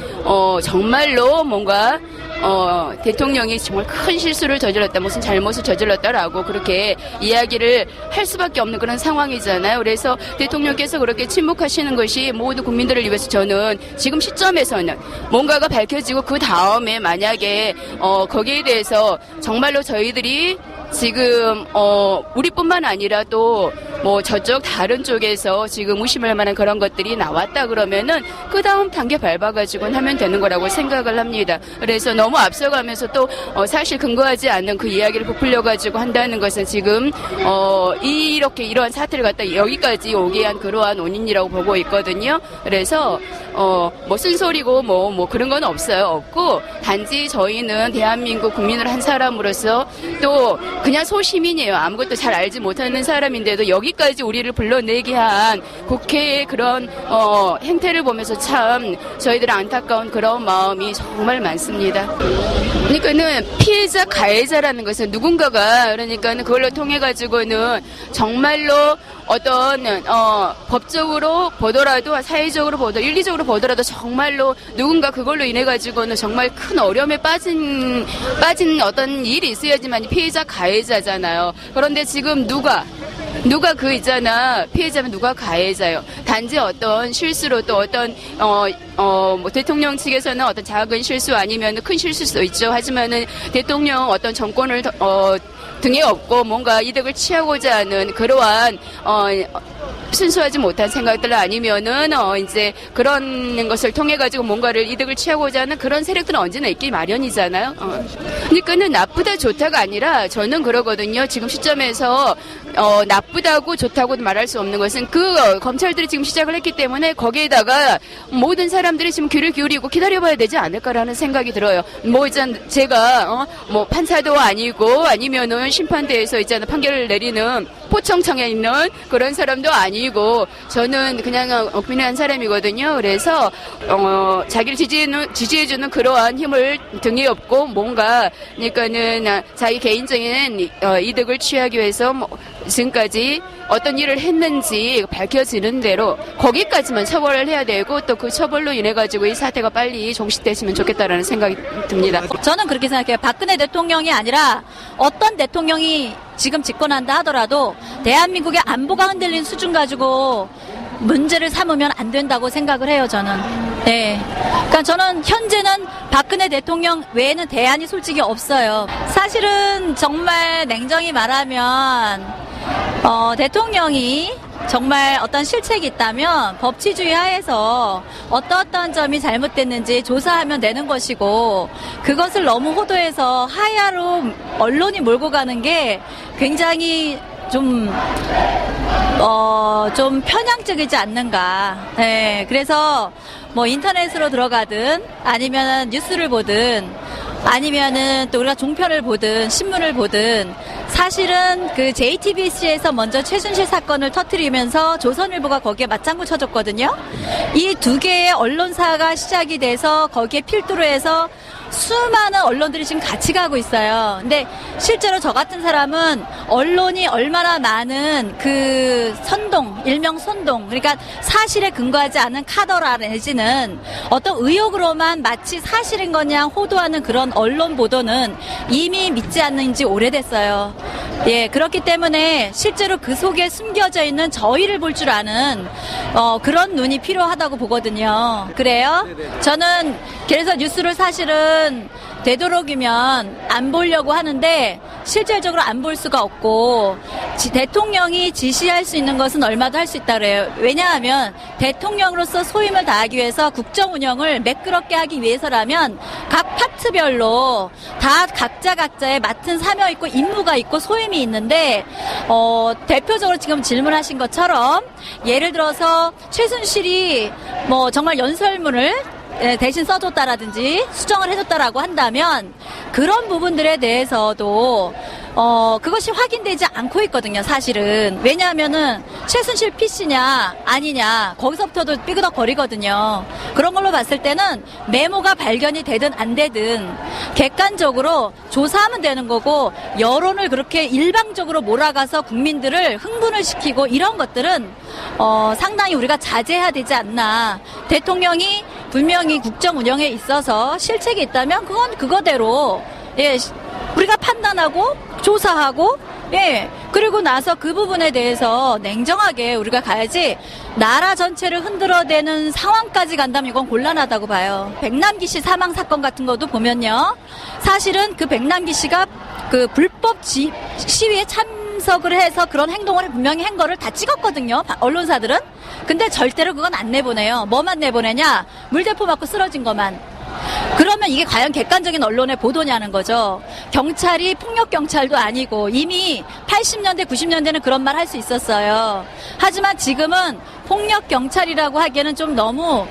정말로 뭔가 대통령이 정말 큰 실수를 저질렀다, 무슨 잘못을 저질렀다라고 그렇게 이야기를 할 수밖에 없는 그런 상황이잖아요. 그래서 대통령께서 그렇게 침묵하시는 것이 모든 국민들을 위해서 저는 지금 시점에서는 뭔가가 밝혀지고 그 다음에 만약에 거기에 대해서 정말로 저희들이 지금 우리뿐만 아니라 또 뭐 저쪽 다른 쪽에서 지금 의심할 만한 그런 것들이 나왔다 그러면은 그 다음 단계 밟아가지고는 하면 되는 거라고 생각을 합니다. 그래서 너무 앞서가면서 또 사실 근거하지 않는 그 이야기를 부풀려가지고 한다는 것은 지금 이렇게 이러한 사태를 갖다 여기까지 오게 한 그러한 원인이라고 보고 있거든요. 그래서 뭐 쓴소리고 뭐 그런 건 없고 단지 저희는 대한민국 국민을 한 사람으로서 또 그냥 소시민이에요. 아무것도 잘 알지 못하는 사람인데도 여기까지 우리를 불러내게 한 국회의 그런 행태를 보면서 참 저희들 안타까운 그런 마음이 정말 많습니다. 그러니까는 피해자 가해자라는 것은 누군가가 그러니까는 그걸로 통해 가지고는 정말로 어떤 법적으로 보더라도 사회적으로 보더라도 윤리적으로 보더라도 정말로 누군가 그걸로 인해 가지고는 정말 큰 어려움에 빠진 어떤 일이 있어야지만 피해자 가해자잖아요. 그런데 지금 누가 그 있잖아, 피해자면 누가 가해자요. 단지 어떤 실수로 또 어떤 뭐 대통령 측에서는 어떤 작은 실수 아니면 큰 실수일 수 있죠. 하지만은 대통령 어떤 정권을 등에 업고 뭔가 이득을 취하고자 하는 그러한 순수하지 못한 생각들 아니면은 이제 그런 것을 통해 가지고 뭔가를 이득을 취하고자 하는 그런 세력들은 언제나 있기 마련이잖아요. 그러니까는 나쁘다 좋다가 아니라 저는 그러거든요. 지금 시점에서 나쁘다고 좋다고 말할 수 없는 것은 그 검찰들이 지금 시작을 했기 때문에 거기에다가 모든 사람들이 지금 귀를 기울이고 기다려봐야 되지 않을까라는 생각이 들어요. 뭐 있잖아, 제가 뭐 판사도 아니고 아니면은 심판대에서 있잖아 판결을 내리는 포청청에 있는 그런 사람도 아니고 저는 그냥 국민의 한 사람이거든요. 그래서 자기를 지지해주는 그러한 힘을 등에 업고 뭔가 그러니까는 자기 개인적인 이득을 취하기 위해서 지금까지 어떤 일을 했는지 밝혀지는 대로 거기까지만 처벌을 해야 되고 또 그 처벌로 인해 가지고 이 사태가 빨리 종식됐으면 좋겠다라는 생각이 듭니다. 저는 그렇게 생각해요. 박근혜 대통령이 아니라 어떤 대통령이 지금 집권한다 하더라도 대한민국의 안보가 흔들린 수준 가지고 문제를 삼으면 안 된다고 생각을 해요, 저는. 네. 그러니까 저는 현재는 박근혜 대통령 외에는 대안이 솔직히 없어요. 사실은 정말 냉정히 말하면 대통령이 정말 어떤 실책이 있다면 법치주의 하에서 어떠한 점이 잘못됐는지 조사하면 되는 것이고, 그것을 너무 호도해서 하야로 언론이 몰고 가는 게 굉장히 좀 편향적이지 않는가. 네, 그래서 뭐 인터넷으로 들어가든 아니면 뉴스를 보든 아니면은 또 우리가 종편을 보든 신문을 보든 사실은 그 JTBC에서 먼저 최순실 사건을 터뜨리면서 조선일보가 거기에 맞장구 쳐줬거든요. 이 두 개의 언론사가 시작이 돼서 거기에 필두로 해서 수많은 언론들이 지금 같이 가고 있어요. 근데 실제로 저 같은 사람은 언론이 얼마나 많은 그 선동, 일명 선동, 그러니까 사실에 근거하지 않은 카더라 내지는 어떤 의혹으로만 마치 사실인 거냐 호도하는 그런 언론 보도는 이미 믿지 않는 지 오래됐어요. 예, 그렇기 때문에 실제로 그 속에 숨겨져 있는 저희를 볼 줄 아는 그런 눈이 필요하다고 보거든요. 그래요? 저는 그래서 뉴스를 사실은 되도록이면 안 보려고 하는데 실질적으로 안 볼 수가 없고, 대통령이 지시할 수 있는 것은 얼마도 할 수 있다 그래요. 왜냐하면 대통령으로서 소임을 다하기 위해서 국정 운영을 매끄럽게 하기 위해서라면 각 파트별로 다 각자의 맡은 사명 있고 임무가 있고 소임이 있는데, 대표적으로 지금 질문하신 것처럼 예를 들어서 최순실이 뭐 정말 연설문을 대신 써줬다라든지 수정을 해줬다라고 한다면 그런 부분들에 대해서도 그것이 확인되지 않고 있거든요, 사실은. 왜냐하면은 최순실 PC냐 아니냐 거기서부터도 삐그덕거리거든요. 그런 걸로 봤을 때는 메모가 발견이 되든 안 되든 객관적으로 조사하면 되는 거고, 여론을 그렇게 일방적으로 몰아가서 국민들을 흥분을 시키고 이런 것들은 상당히 우리가 자제해야 되지 않나. 대통령이 분명히 국정 운영에 있어서 실책이 있다면 그건 그거대로 우리가 판단하고 조사하고 그리고 나서 그 부분에 대해서 냉정하게 우리가 가야지, 나라 전체를 흔들어대는 상황까지 간다면 이건 곤란하다고 봐요. 백남기 씨 사망 사건 같은 것도 보면요, 사실은 그 백남기 씨가 그 불법 시위에 참석을 해서 그런 행동을 분명히 한 거를 다 찍었거든요, 언론사들은. 근데 절대로 그건 안 내보내요. 뭐만 내보내냐? 물대포 맞고 쓰러진 것만. 그러면 이게 과연 객관적인 언론의 보도냐는 거죠. 경찰이 폭력경찰도 아니고 이미 80년대, 90년대는 그런 말 할 수 있었어요. 하지만 지금은 폭력경찰이라고 하기에는 좀 너무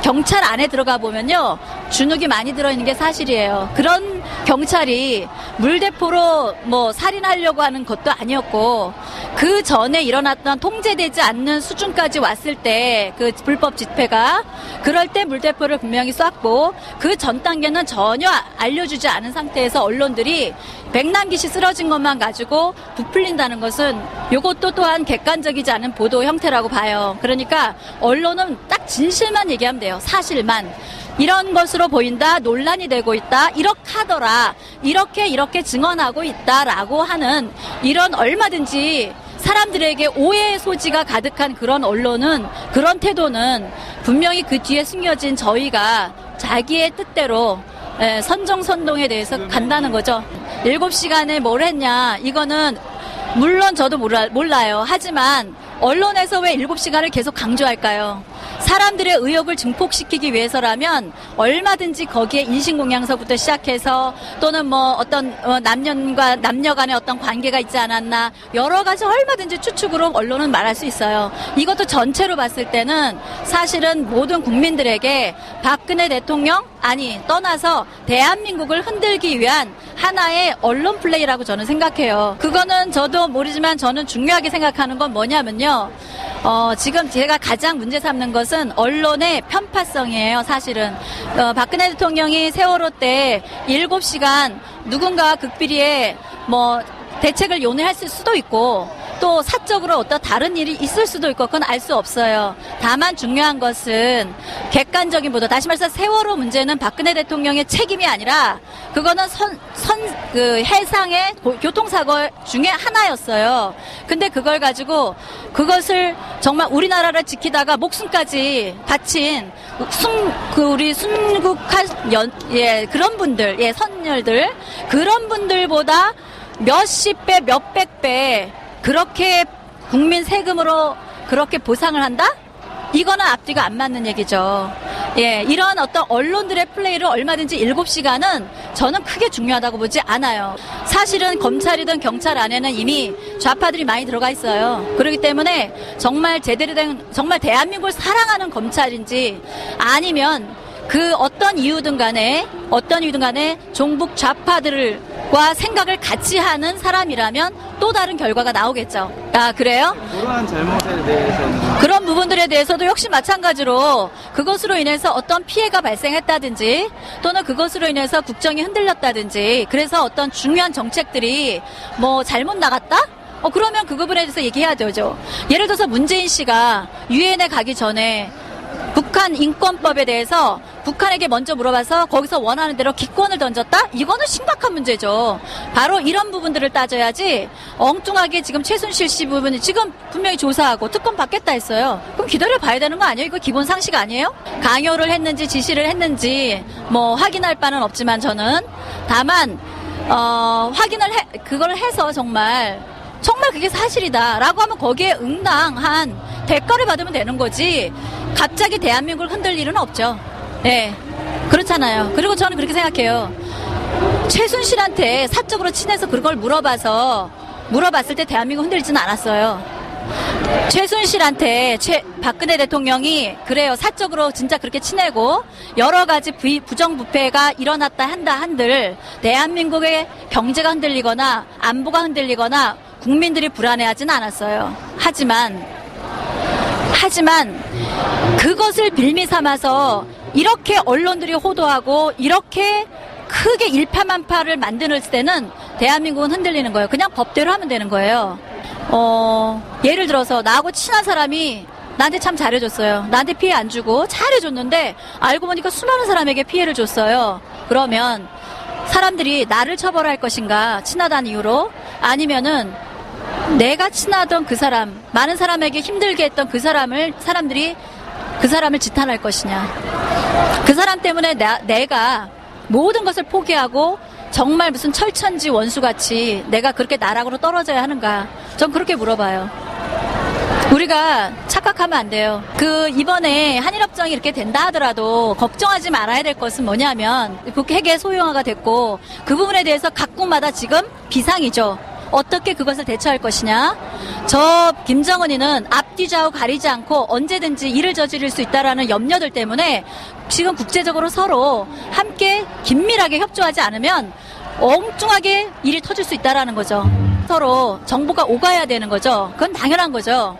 경찰 안에 들어가 보면요, 주눅이 많이 들어있는 게 사실이에요. 그런 경찰이 물대포로 뭐 살인하려고 하는 것도 아니었고, 그 전에 일어났던 통제되지 않는 수준까지 왔을 때 그 불법 집회가, 그럴 때 물대포를 분명히 쐈고, 그 전 단계는 전혀 알려주지 않은 상태에서 언론들이 백남기 씨 쓰러진 것만 가지고 부풀린다는 것은 이것도 또한 객관적이지 않은 보도 형태라고 봐요. 그러니까 언론은 딱 진실만 얘기하면 돼요. 사실만. 이런 것으로 보인다, 논란이 되고 있다, 이렇게 하더라, 이렇게 증언하고 있다라고 하는 이런 얼마든지 사람들에게 오해의 소지가 가득한 그런 언론은, 그런 태도는 분명히 그 뒤에 숨겨진 저희가 자기의 뜻대로 선정선동에 대해서 간다는 거죠. 7시간에 뭘 했냐, 이거는 물론 저도 몰라요. 하지만 언론에서 왜 7시간을 계속 강조할까요? 사람들의 의혹을 증폭시키기 위해서라면 얼마든지 거기에 인신공양서부터 시작해서 또는 뭐 어떤 남녀 간의 어떤 관계가 있지 않았나, 여러 가지 얼마든지 추측으로 언론은 말할 수 있어요. 이것도 전체로 봤을 때는 사실은 모든 국민들에게 박근혜 대통령 떠나서 대한민국을 흔들기 위한 하나의 언론 플레이라고 저는 생각해요. 그거는 저도 모르지만 저는 중요하게 생각하는 건 뭐냐면요, 지금 제가 가장 문제 삼는 것은 언론의 편파성이에요, 사실은. 박근혜 대통령이 세월호 때 7시간 누군가 극비리에 뭐 대책을 논의할 수도 있고, 또 사적으로 어떤 다른 일이 있을 수도 있고 그건 알 수 없어요. 다만 중요한 것은 객관적인 보도. 다시 말해서 세월호 문제는 박근혜 대통령의 책임이 아니라 그거는 그 해상의 교통사고 중에 하나였어요. 근데 그걸 가지고 그것을 정말 우리나라를 지키다가 목숨까지 바친 우리 순국한 그런 분들, 선열들, 그런 분들보다 몇십 배, 몇백 배 그렇게 국민 세금으로 그렇게 보상을 한다? 이거는 앞뒤가 안 맞는 얘기죠. 이런 어떤 언론들의 플레이를 얼마든지 7시간은 저는 크게 중요하다고 보지 않아요. 사실은 검찰이든 경찰 안에는 이미 좌파들이 많이 들어가 있어요. 그렇기 때문에 정말 제대로 된, 정말 대한민국을 사랑하는 검찰인지 아니면 그 어떤 이유든 간에 종북 좌파들과 생각을 같이 하는 사람이라면 또 다른 결과가 나오겠죠. 아, 그래요? 그러한 잘못에 대해서는 그런 부분들에 대해서도 역시 마찬가지로 그것으로 인해서 어떤 피해가 발생했다든지 또는 그것으로 인해서 국정이 흔들렸다든지 그래서 어떤 중요한 정책들이 뭐 잘못 나갔다? 그러면 그 부분에 대해서 얘기해야 되죠. 예를 들어서 문재인 씨가 유엔에 가기 전에 북한 인권법에 대해서 북한에게 먼저 물어봐서 거기서 원하는 대로 기권을 던졌다? 이거는 심각한 문제죠. 바로 이런 부분들을 따져야지 엉뚱하게 지금 최순실 씨 부분이 지금 분명히 조사하고 특검 받겠다 했어요. 그럼 기다려봐야 되는 거 아니에요? 이거 기본 상식 아니에요? 강요를 했는지 지시를 했는지 뭐 확인할 바는 없지만 저는 다만 그걸 해서 정말 그게 사실이다라고 하면 거기에 응당한 대가를 받으면 되는 거지 갑자기 대한민국을 흔들 일은 없죠. 그렇잖아요. 그리고 저는 그렇게 생각해요. 최순실한테 사적으로 친해서 그걸 물어봤을 때 대한민국 흔들리지는 않았어요. 최순실한테 박근혜 대통령이 그래요. 사적으로 진짜 그렇게 친하고 여러 가지 부정부패가 일어났다 한들 대한민국의 경제가 흔들리거나 안보가 흔들리거나 국민들이 불안해하지는 않았어요. 하지만 그것을 빌미 삼아서 이렇게 언론들이 호도하고 이렇게 크게 일파만파를 만드는 때는 대한민국은 흔들리는 거예요. 그냥 법대로 하면 되는 거예요. 예를 들어서 나하고 친한 사람이 나한테 참 잘해줬어요. 나한테 피해 안 주고 잘해줬는데 알고 보니까 수많은 사람에게 피해를 줬어요. 그러면 사람들이 나를 처벌할 것인가, 친하다는 이유로, 아니면은 내가 친하던 그 사람, 많은 사람에게 힘들게 했던 사람들이 그 사람을 지탄할 것이냐. 그 사람 때문에 내가 모든 것을 포기하고 정말 무슨 철천지 원수같이 내가 그렇게 나락으로 떨어져야 하는가. 전 그렇게 물어봐요. 우리가 착각하면 안 돼요. 이번에 한일협정이 이렇게 된다 하더라도 걱정하지 말아야 될 것은 뭐냐면 핵의 소형화가 됐고 그 부분에 대해서 각국마다 지금 비상이죠. 어떻게 그것을 대처할 것이냐. 저 김정은이는 앞뒤 좌우 가리지 않고 언제든지 일을 저지를 수 있다라는 염려들 때문에 지금 국제적으로 서로 함께 긴밀하게 협조하지 않으면 엉뚱하게 일이 터질 수 있다라는 거죠. 서로 정보가 오가야 되는 거죠. 그건 당연한 거죠.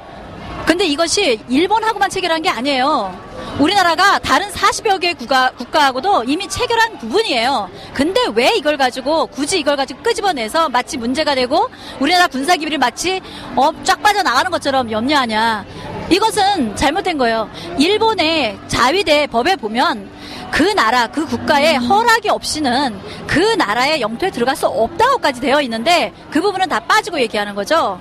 근데 이것이 일본하고만 체결한 게 아니에요. 우리나라가 다른 40여 개의 국가하고도 이미 체결한 부분이에요. 근데 왜 굳이 이걸 가지고 끄집어내서 마치 문제가 되고 우리나라 군사기밀이 마치 쫙 빠져나가는 것처럼 염려하냐. 이것은 잘못된 거예요. 일본의 자위대 법에 보면 그 국가의 허락이 없이는 그 나라의 영토에 들어갈 수 없다고까지 되어 있는데 그 부분은 다 빠지고 얘기하는 거죠.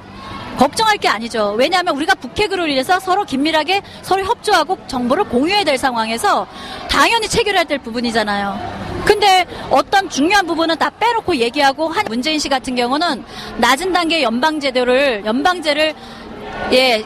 걱정할 게 아니죠. 왜냐하면 우리가 북핵으로 인해서 서로 긴밀하게 서로 협조하고 정보를 공유해야 될 상황에서 당연히 체결해야 될 부분이잖아요. 근데 어떤 중요한 부분은 다 빼놓고 얘기하고 문재인 씨 같은 경우는 낮은 단계 연방제를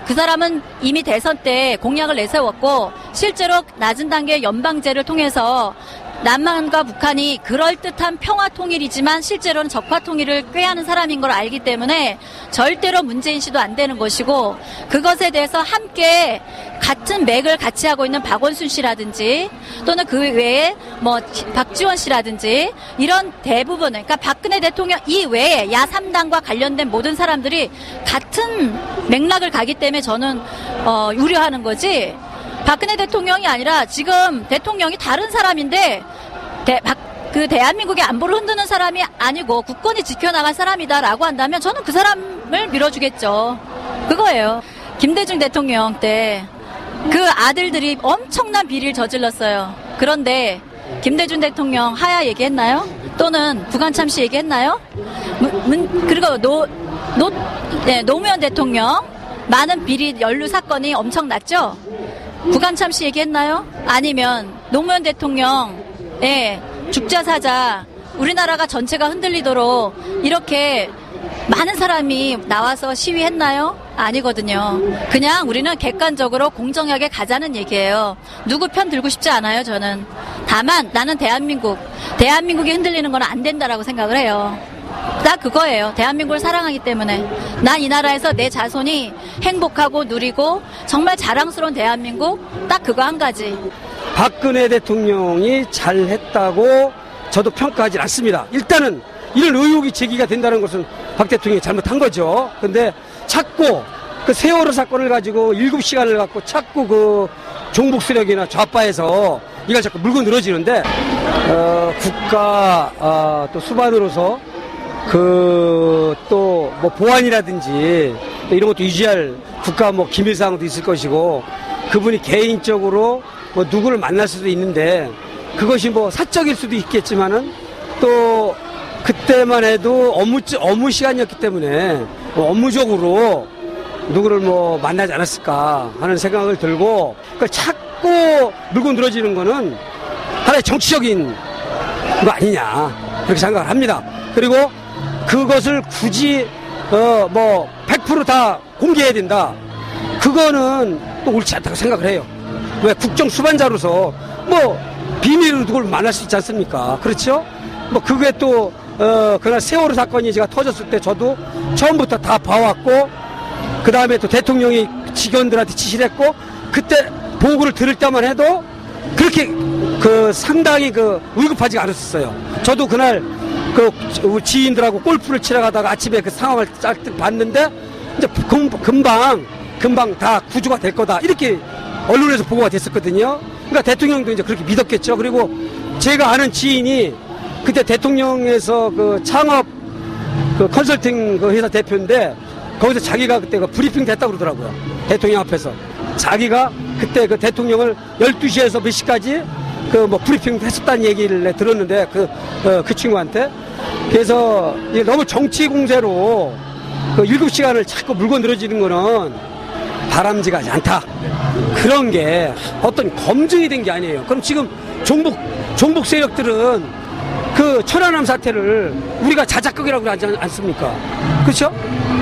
그 사람은 이미 대선 때 공약을 내세웠고 실제로 낮은 단계 연방제를 통해서 남한과 북한이 그럴듯한 평화통일이지만 실제로는 적화통일을 꾀하는 사람인 걸 알기 때문에 절대로 문재인 씨도 안 되는 것이고 그것에 대해서 함께 같은 맥을 같이 하고 있는 박원순 씨라든지 또는 그 외에 박지원 씨라든지 이런 대부분 그러니까 박근혜 대통령 이외에 야3당과 관련된 모든 사람들이 같은 맥락을 가기 때문에 저는 우려하는 거지 박근혜 대통령이 아니라 지금 대통령이 다른 사람인데 그 대한민국의 안보를 흔드는 사람이 아니고 국권이 지켜나갈 사람이다라고 한다면 저는 그 사람을 밀어주겠죠. 그거예요. 김대중 대통령 때 그 아들들이 엄청난 비리를 저질렀어요. 그런데 김대중 대통령 하야 얘기했나요? 또는 북한 참시 얘기했나요? 그리고 노무현 대통령 많은 비리 연루 사건이 엄청났죠? 북한 참시 얘기했나요? 아니면 노무현 대통령의 죽자사자 우리나라가 전체가 흔들리도록 이렇게 많은 사람이 나와서 시위했나요? 아니거든요. 그냥 우리는 객관적으로 공정하게 가자는 얘기예요. 누구 편 들고 싶지 않아요, 저는. 다만 나는 대한민국이 흔들리는 건 안 된다라고 생각을 해요. 딱 그거예요. 대한민국을 사랑하기 때문에. 난 이 나라에서 내 자손이 행복하고 누리고 정말 자랑스러운 대한민국 딱 그거 한 가지. 박근혜 대통령이 잘했다고 저도 평가하지 않습니다. 일단은 이런 의혹이 제기가 된다는 것은 박 대통령이 잘못한 거죠. 근데 자꾸 그 세월호 사건을 가지고 7시간을 갖고 자꾸 그 종북 세력이나 좌파에서 이걸 자꾸 물고 늘어지는데 국가 또 수반으로서 그 또 뭐 보안이라든지 또 이런 것도 유지할 국가 뭐 기밀 사항도 있을 것이고 그분이 개인적으로 뭐 누구를 만날 수도 있는데 그것이 뭐 사적일 수도 있겠지만은 또 그때만 해도 업무 시간이었기 때문에 뭐 업무적으로 누구를 뭐 만나지 않았을까 하는 생각을 들고 그러니까 자꾸 물고 늘어지는 거는 하나의 정치적인 거 아니냐 그렇게 생각을 합니다. 그리고 그것을 굳이 뭐 100% 다 공개해야 된다. 그거는 또 옳지 않다고 생각을 해요. 왜 국정 수반자로서 뭐 비밀로 누구를 만날 수 있지 않습니까? 그렇죠? 뭐 그게 또 그날 세월호 사건이 제가 터졌을 때 저도 처음부터 다 봐왔고 그 다음에 또 대통령이 직원들한테 지시를 했고 그때 보고를 들을 때만 해도 그렇게 그 상당히 그 위급하지가 않았었어요. 저도 그날 그 지인들하고 골프를 치러 가다가 아침에 그 상황을 쫙 봤는데 이제 금방 다 구조가 될 거다 이렇게 언론에서 보고가 됐었거든요. 그러니까 대통령도 이제 그렇게 믿었겠죠. 그리고 제가 아는 지인이 그때 대통령에서 그 창업 그 컨설팅 그 회사 대표인데 거기서 자기가 그때 그 브리핑 됐다고 그러더라고요. 대통령 앞에서. 자기가 그때 그 대통령을 12시에서 몇 시까지 그 뭐 브리핑 했었다는 얘기를 들었는데 그 친구한테. 그래서 이게 너무 정치 공세로 그 7시간을 자꾸 물고 늘어지는 거는 바람직하지 않다. 그런 게 어떤 검증이 된 게 아니에요. 그럼 지금 종북 세력들은 그 천안함 사태를 우리가 자작극이라고 하지 않습니까? 그렇죠?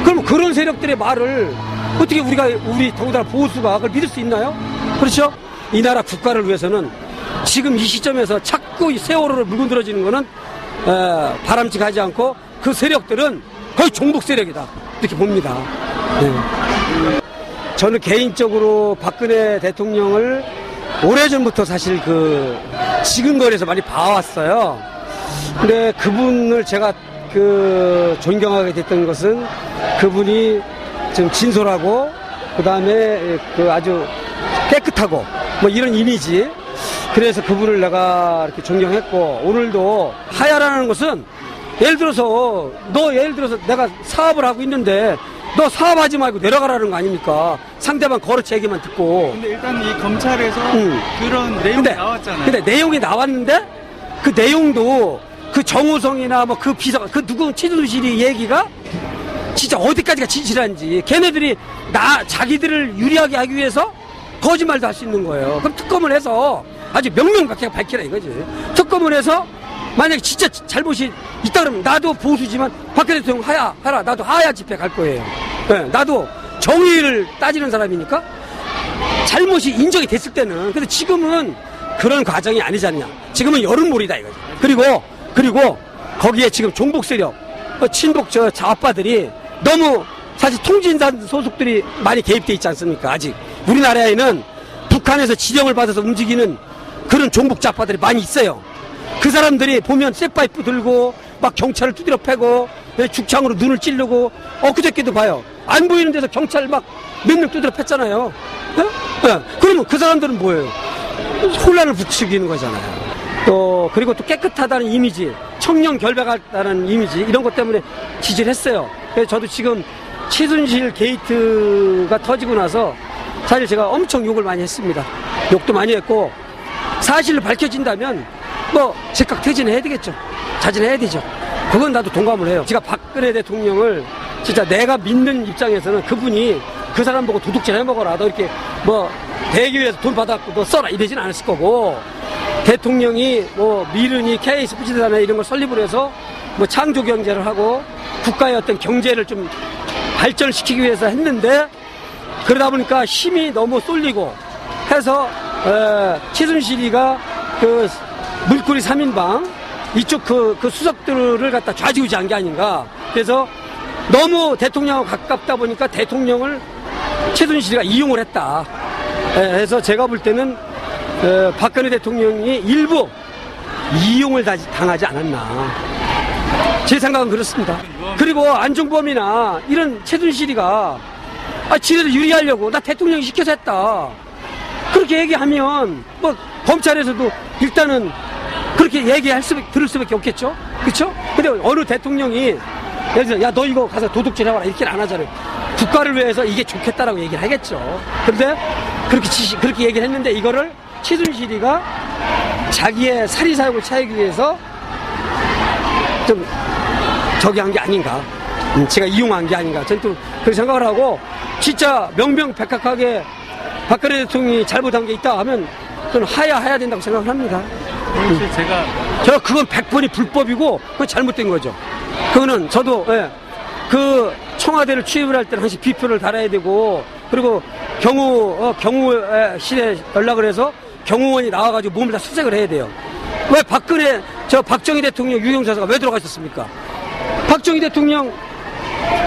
그럼 그런 세력들의 말을 어떻게 우리 더군다나 보수가 그걸 믿을 수 있나요? 그렇죠? 이 나라 국가를 위해서는 지금 이 시점에서 자꾸 이 세월호를 물고 늘어지는 거는 바람직하지 않고 그 세력들은 거의 종북 세력이다. 이렇게 봅니다. 네. 저는 개인적으로 박근혜 대통령을 오래전부터 사실 그 지근거리에서 많이 봐왔어요. 근데 그분을 제가 그 존경하게 됐던 것은 그분이 좀 진솔하고 그 다음에 그 아주 깨끗하고 뭐 이런 이미지. 그래서 그분을 내가 이렇게 존경했고 오늘도 하야라는 것은 예를 들어서 내가 사업을 하고 있는데 너 사업하지 말고 내려가라는 거 아닙니까? 상대방 거래처 얘기만 듣고. 근데 일단 이 검찰에서 그런 내용이 나왔잖아요. 근데 내용이 나왔는데 그 내용도 그 정우성이나 뭐 그 비서 그 누구 최순실이 얘기가 진짜 어디까지가 진실한지 걔네들이 자기들을 유리하게 하기 위해서 거짓말도 할 수 있는 거예요. 그럼 특검을 해서 아주 명명백백 밝히라 이거지. 특검을 해서 만약에 진짜 잘못이 있다 그러면 나도 보수지만 박근혜 대통령 하라 나도 하야 집회 갈 거예요. 네, 나도 정의를 따지는 사람이니까 잘못이 인정이 됐을 때는. 근데 지금은 그런 과정이 아니지 않냐. 지금은 여론몰이다 이거지. 그리고 거기에 지금 종북 세력 친북 좌파들이 너무 사실 통진산 소속들이 많이 개입돼 있지 않습니까? 아직 우리나라에는 북한에서 지령을 받아서 움직이는 그런 종북 좌파들이 많이 있어요. 그 사람들이 보면 쇠파이프 들고 막 경찰을 두드려 패고 죽창으로 눈을 찌르고 엊그저께도 봐요. 안 보이는 데서 경찰 막 몇 명 두드려 팼잖아요. 그러면 그 사람들은 뭐예요? 혼란을 부추기는 거잖아요. 또 그리고 또 깨끗하다는 이미지, 청년 결백하다는 이미지 이런 것 때문에 지지를 했어요. 그래서 저도 지금 최순실 게이트가 터지고 나서 사실 제가 엄청 욕을 많이 했습니다. 욕도 많이 했고 사실로 밝혀진다면 뭐 즉각 퇴진해야 되겠죠. 자진해야 되죠. 그건 나도 동감을 해요. 제가 박근혜 대통령을 진짜 내가 믿는 입장에서는 그분이 그 사람 보고 도둑질 해먹어라, 너 이렇게 뭐 대기업에서 돈 받았고 너 써라 이러진 않았을 거고, 대통령이 뭐 미르니 KS부지단에 이런 걸 설립을 해서 뭐 창조 경제를 하고 국가의 어떤 경제를 좀 발전시키기 위해서 했는데, 그러다 보니까 힘이 너무 쏠리고 해서 최순실이가 그 물고리 3인방 이쪽 그 수석들을 갖다 좌지우지한 게 아닌가. 그래서 너무 대통령하고 가깝다 보니까 대통령을 최순실이가 이용을 했다. 그래서 제가 볼 때는 박근혜 대통령이 일부 이용을 당하지 않았나. 제 생각은 그렇습니다. 그리고 안종범이나 이런 최순실이가 지네들 유리하려고 나 대통령이 시켜서 했다, 그렇게 얘기하면 뭐 검찰에서도 일단은 그렇게 들을 수밖에 없겠죠. 그렇죠? 근데 어느 대통령이 예를 들어 야 너 이거 가서 도둑질 해봐라 이렇게는 안 하잖아요. 국가를 위해서 이게 좋겠다라고 얘기를 하겠죠. 그런데 그렇게 얘기를 했는데 이거를 최순실이가 자기의 사리사욕을 차리기 위해서 좀 저기 한 게 아닌가. 제가 이용한 게 아닌가. 저는 또 그렇게 생각을 하고, 진짜 명명백백하게 박근혜 대통령이 잘못한 게 있다 하면 저는 하야 된다고 생각을 합니다. 제가 그건 100번이 불법이고 그건 잘못된 거죠. 그거는 저도 그 청와대를 취입을 할 때는 항상 비표를 달아야 되고, 그리고 경호실에 연락을 해서 경호원이 나와가지고 몸을 다 수색을 해야 돼요. 왜 박정희 대통령 유경사가 왜 들어가셨습니까? 박정희 대통령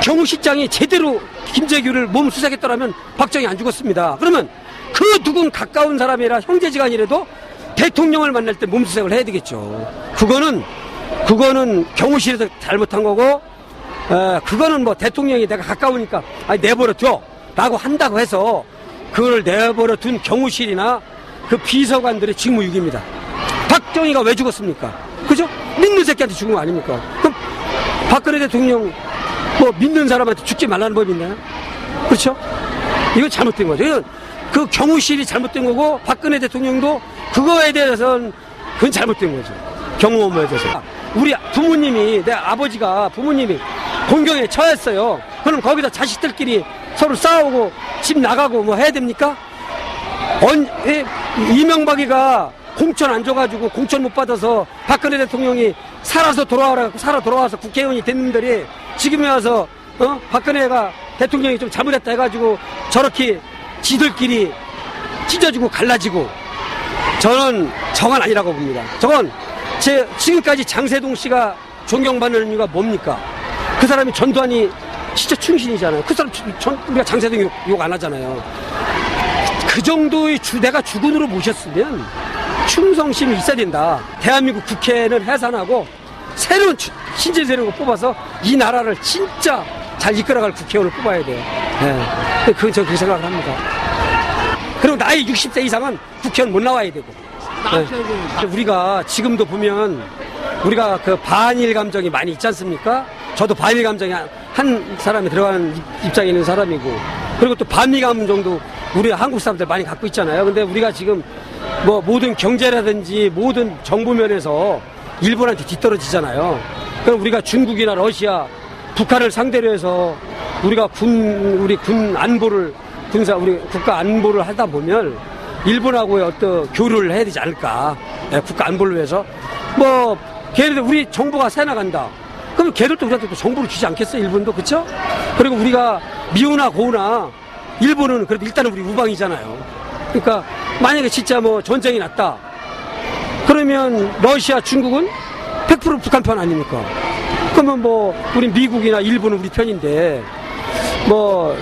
경호실장이 제대로 김재규를 몸 수색했더라면 박정희 안 죽었습니다. 그러면 그 누군 가까운 사람이라 형제지간이라도 대통령을 만날 때 몸 수색을 해야 되겠죠. 그거는 경호실에서 잘못한 거고, 그거는 뭐 대통령이 내가 가까우니까 내버려둬 라고 한다고 해서 그걸 내버려둔 경호실이나 그 비서관들의 직무유기입니다. 박정희가 왜 죽었습니까? 그죠? 믿는 새끼한테 죽은 거 아닙니까? 그럼 박근혜 대통령 뭐 믿는 사람한테 죽지 말라는 법이 있나요? 그렇죠? 이건 잘못된 거죠. 이건 그 경호실이 잘못된 거고, 박근혜 대통령도 그거에 대해서는 그건 잘못된 거죠. 경호원에 대해서. 우리 부모님이, 내 아버지가 부모님이 공경에 처했어요. 그럼 거기다 자식들끼리 서로 싸우고 집 나가고 뭐 해야 됩니까? 이명박이가 공천 안 줘가지고 공천 못 받아서 박근혜 대통령이 살아 돌아와서 국회의원이 된 놈들이 지금에 와서 박근혜가 대통령이 좀 잘못했다 해가지고 저렇게 지들끼리 찢어지고 갈라지고, 저는 정은 아니라고 봅니다. 저건 지금까지 장세동 씨가 존경받는 이유가 뭡니까? 그 사람이 전두환이 진짜 충신이잖아요. 그 사람 우리가 장세동 욕 안 하잖아요. 그 정도의 내가 주군으로 모셨으면 충성심이 있어야 된다. 대한민국 국회는 해산하고 새로운 신진 세력을 뽑아서 이 나라를 진짜 잘 이끌어갈 국회의원을 뽑아야 돼요. 네. 그건 저 그렇게 생각을 합니다. 그리고 나이 60세 이상은 국회의원 못 나와야 되고. 네. 우리가 지금도 보면 우리가 그 반일 감정이 많이 있지 않습니까? 저도 반일 감정이 한 사람이 들어가는 입장에 있는 사람이고, 그리고 또 반미 감정도 우리 한국 사람들 많이 갖고 있잖아요. 근데 우리가 지금 뭐 모든 경제라든지 모든 정부 면에서 일본한테 뒤떨어지잖아요. 그럼 우리가 중국이나 러시아, 북한을 상대로 해서 우리가 우리 국가 안보를 하다 보면 일본하고의 어떤 교류를 해야 되지 않을까. 국가 안보를 위해서. 뭐, 걔네들 우리 정보가 새 나간다. 그럼 걔들도 우리한테 또 정보를 주지 않겠어요? 일본도. 그쵸? 그리고 우리가 미우나 고우나 일본은 그래도 일단은 우리 우방이잖아요. 그러니까 만약에 진짜 뭐 전쟁이 났다. 그러면 러시아, 중국은 100% 북한 편 아닙니까? 그러면 뭐 우리 미국이나 일본은 우리 편인데, 뭐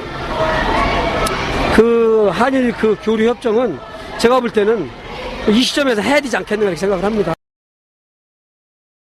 그 한일 그 교류 협정은 제가 볼 때는 이 시점에서 해야 되지 않겠는가 이렇게 생각을 합니다.